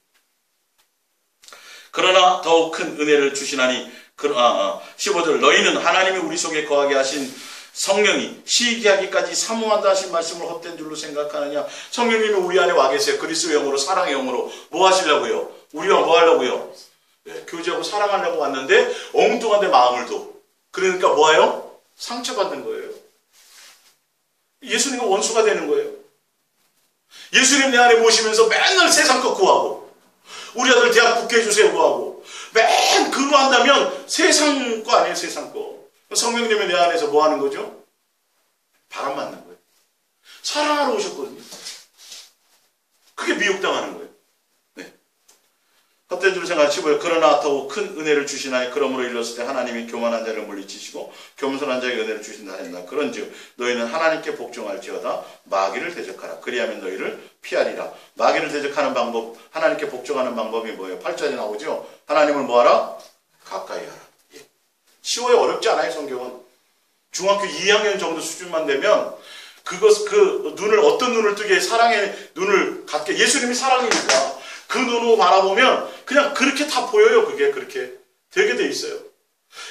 그러나 더욱 큰 은혜를 주시나니 15절 너희는 하나님이 우리 속에 거하게 하신 성령이 시기하기까지 사모한다 하신 말씀을 헛된 줄로 생각하느냐. 성령님이 우리 안에 와 계세요. 그리스도의 영으로 사랑의 영으로 뭐 하시려고요? 우리와 뭐 하려고요? 예, 교제하고 사랑하려고 왔는데 엉뚱한 데 마음을 둬. 그러니까 뭐예요? 상처받는 거예요. 예수님과 원수가 되는 거예요. 예수님 내 안에 모시면서 맨날 세상 거 구하고 우리 아들 대학 붙게 해주세요 구하고 맨 그거 한다면 세상 거 아니에요. 세상 거. 성령님이 내 안에서 뭐 하는 거죠? 바람 맞는 거예요. 사랑하러 오셨거든요. 그게 미혹당하는 거예요. 네. 헛된 줄 생각하지 보여. 그러나 더욱 큰 은혜를 주시나니 그러므로 일렀을 때 하나님이 교만한 자를 물리치시고 겸손한 자에게 은혜를 주신다 했나. 그런즉 너희는 하나님께 복종할지어다 마귀를 대적하라. 그리하면 너희를 피하리라. 마귀를 대적하는 방법, 하나님께 복종하는 방법이 뭐예요? 8절에 나오죠. 하나님을 뭐하라? 가까이 하라. 예. 쉬워요. 어렵지 않아요. 성경은. 중학교 2학년 정도 수준만 되면 어떤 눈을 뜨게, 사랑의 눈을 갖게, 예수님이 사랑이니까 그 눈으로 바라보면 그냥 그렇게 다 보여요. 그게 그렇게 되게 돼 있어요.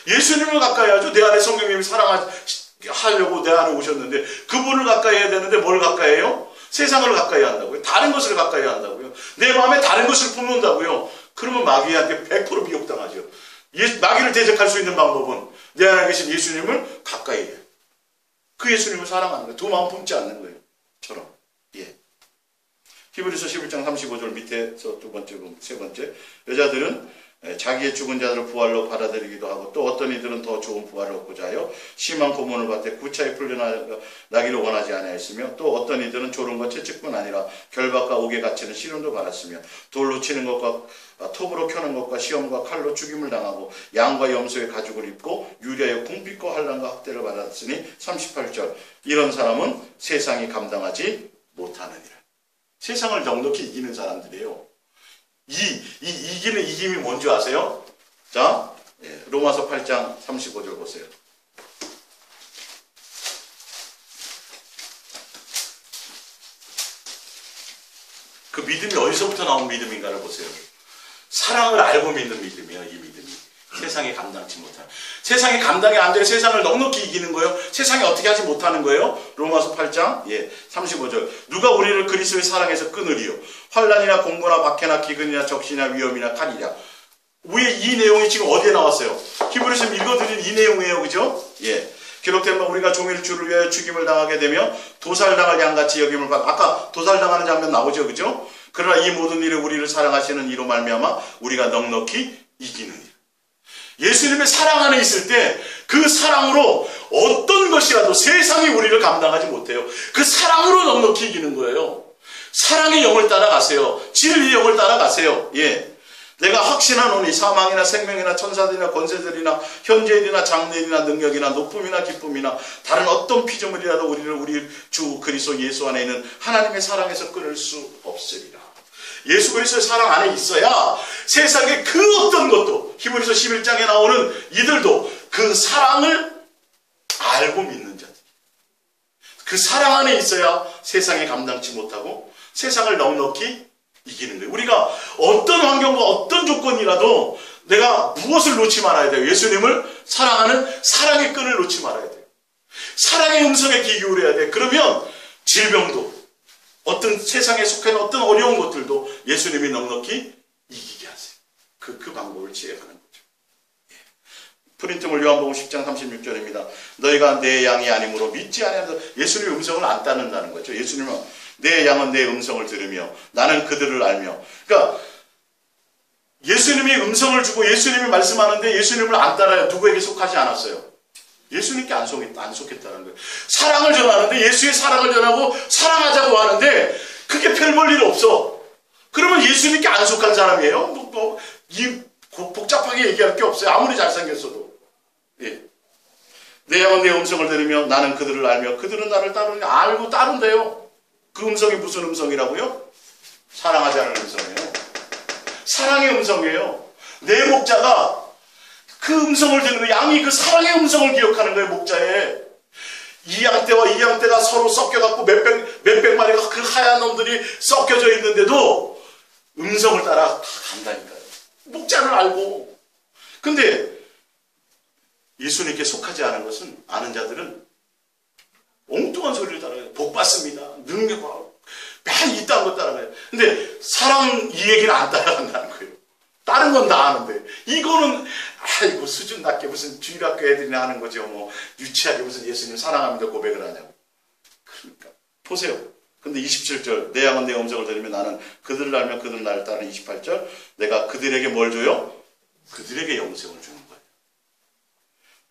예수님을 가까이 하죠. 내 안에 성령님이 사랑하려고 내 안에 오셨는데 그분을 가까이 해야 되는데 뭘 가까이 해요? 세상을 가까이 한다고요. 다른 것을 가까이 한다고요. 내 마음에 다른 것을 품는다고요. 그러면 마귀한테 100% 미혹당하죠. 마귀를 대적할 수 있는 방법은 내 안에 계신 예수님을 가까이 해요. 그 예수님을 사랑하는 거예요. 두 마음 품지 않는 거예요. 처럼. 예. 히브리서 11장 35절 밑에서 세 번째. 여자들은 자기의 죽은 자들을 부활로 받아들이기도 하고 또 어떤 이들은 더 좋은 부활을 얻고자 하여 심한 고문을 받되 구차히 풀려나기를 원하지 아니하였으며 또 어떤 이들은 조른 것 채찍뿐 아니라 결박과 옥에 갇히는 시련도 받았으며 돌로 치는 것과 톱으로 켜는 것과 시험과 칼로 죽임을 당하고 양과 염소의 가죽을 입고 유리하여 궁핍과 환난과 학대를 받았으니 38절. 이런 사람은 세상이 감당하지 못하느니라. 세상을 넉넉히 이기는 사람들이에요. 이기는 이김이 뭔지 아세요? 자, 로마서 8장 35절 보세요. 그 믿음이 어디서부터 나온 믿음인가를 보세요. 사랑을 알고 믿는 믿음이에요. 이 믿음이. 세상이 감당치 못하는. 세상이 감당이 안 되고 세상을 넉넉히 이기는 거예요. 세상이 어떻게 하지 못하는 거예요. 로마서 8장 35절. 누가 우리를 그리스도의 사랑에서 끊으리요. 환난이나 공고나 박해나 기근이나 적시나 위험이나 칼이냐. 위에 이 내용이 지금 어디에 나왔어요? 히브리서 읽어드린 이 내용이에요. 그죠? 예. 기록된 바 우리가 종일 주를 위하여 죽임을 당하게 되며 도살당할 양같이 여김을 받. 아까 도살당하는 장면 나오죠. 그죠? 그러나 이 모든 일에 우리를 사랑하시는 이로 말미암아 우리가 넉넉히 이기느니라. 예수님의 사랑 안에 있을 때 그 사랑으로 어떤 것이라도 세상이 우리를 감당하지 못해요. 그 사랑으로 넉넉히 이기는 거예요. 사랑의 영을 따라가세요. 진리의 영을 따라가세요. 예. 내가 확신하노니 사망이나 생명이나 천사들이나 권세들이나 현재일이나 장래일이나 능력이나 높음이나 기쁨이나 다른 어떤 피조물이라도 우리를 우리 주 그리스도 예수 안에 있는 하나님의 사랑에서 끊을 수 없으리라. 예수 그리스도의 사랑 안에 있어야 세상의 그 어떤 것도, 히브리서 11장에 나오는 이들도 그 사랑을 알고 믿는 자들. 그 사랑 안에 있어야 세상에 감당치 못하고 세상을 넉넉히 이기는 거예요. 우리가 어떤 환경과 어떤 조건이라도 내가 무엇을 놓지 말아야 돼요? 예수님을 사랑하는 사랑의 끈을 놓지 말아야 돼요. 사랑의 음성에 귀 기울여야 돼요. 그러면 질병도, 어떤 세상에 속해 있는 어떤 어려운 것들도 예수님이 넉넉히 이기게 하세요. 그 방법을 취해가는 거죠. 예. 프린트물 요한복음 10장 36절입니다. 너희가 내 양이 아니므로 믿지 아니하면서 예수님의 음성을 안 따른다는 거죠. 예수님은 내 양은 내 음성을 들으며 나는 그들을 알며. 그러니까 예수님이 음성을 주고 예수님이 말씀하는데 예수님을 안 따라요. 누구에게 속하지 않았어요. 예수님께 안 속했다는 거예요. 사랑을 전하는데 예수의 사랑을 전하고 사랑하자고 하는데 그게 별 볼 일 없어. 그러면 예수님께 안 속한 사람이에요. 복잡하게 얘기할 게 없어요. 아무리 잘생겼어도. 예. 내 양은 내 음성을 들으며 나는 그들을 알며 그들은 나를 따르니 알고 따른대요. 그 음성이 무슨 음성이라고요? 사랑하자는 음성이에요. 사랑의 음성이에요. 내 목자가 그 음성을 듣는 거예요. 양이 그 사랑의 음성을 기억하는 거예요. 목자에. 이 양떼와 이 양떼가 서로 섞여갖고 몇백 마리가 그 하얀 놈들이 섞여져 있는데도 음성을 따라 다 간다니까요. 목자를 알고. 근데 예수님께 속하지 않은 것은, 아는 자들은 엉뚱한 소리를 따라가요. 복 받습니다. 능력, 맨 이딴 거 따라가요. 근데 사랑 이 얘기는 안 따라간다는 거예요. 다른 건 다 아는데 이거는 아이고 수준 낮게 무슨 주일학교 애들이나 하는 거죠. 뭐 유치하게 무슨 예수님 사랑합니다 고백을 하냐고. 그러니까 보세요. 근데 27절 내 양은 내 음성을 들으면 나는 그들을 알며 그들은 나를 따르는 28절 내가 그들에게 뭘 줘요? 그들에게 영생을 주는 거예요.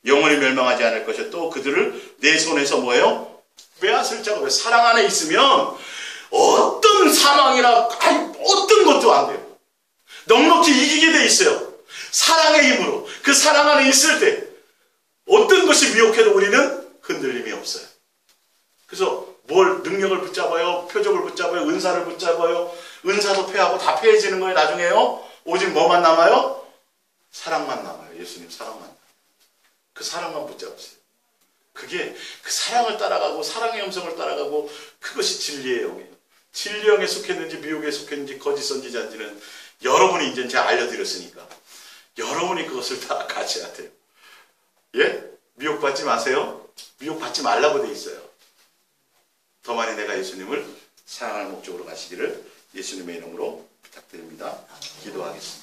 영원히 멸망하지 않을 것이 또 그들을 내 손에서 뭐예요? 빼앗을 자가 왜 사랑 안에 있으면 어떤 사망이나 아니 어떤 것도 안 돼요. 넉넉히 이기게 돼 있어요. 사랑의 힘으로. 그 사랑 안에 있을 때 어떤 것이 미혹해도 우리는 흔들림이 없어요. 그래서 뭘 능력을 붙잡아요, 표적을 붙잡아요, 은사를 붙잡아요. 은사도 패하고 다 패해지는 거예요. 나중에요. 오직 뭐만 남아요? 사랑만 남아요. 예수님 사랑만. 그 사랑만 붙잡으세요. 그게 그 사랑을 따라가고 사랑의 음성을 따라가고 그것이 진리의 영이에요. 진리의 영에 속했는지 미혹에 속했는지 거짓 선지자인지는 여러분이 이제 제가 알려드렸으니까 여러분이 그것을 다 가져야 돼요. 예? 미혹받지 마세요. 미혹받지 말라고 돼 있어요. 더 많이 내가 예수님을 사랑하는 목적으로 가시기를 예수님의 이름으로 부탁드립니다. 기도하겠습니다.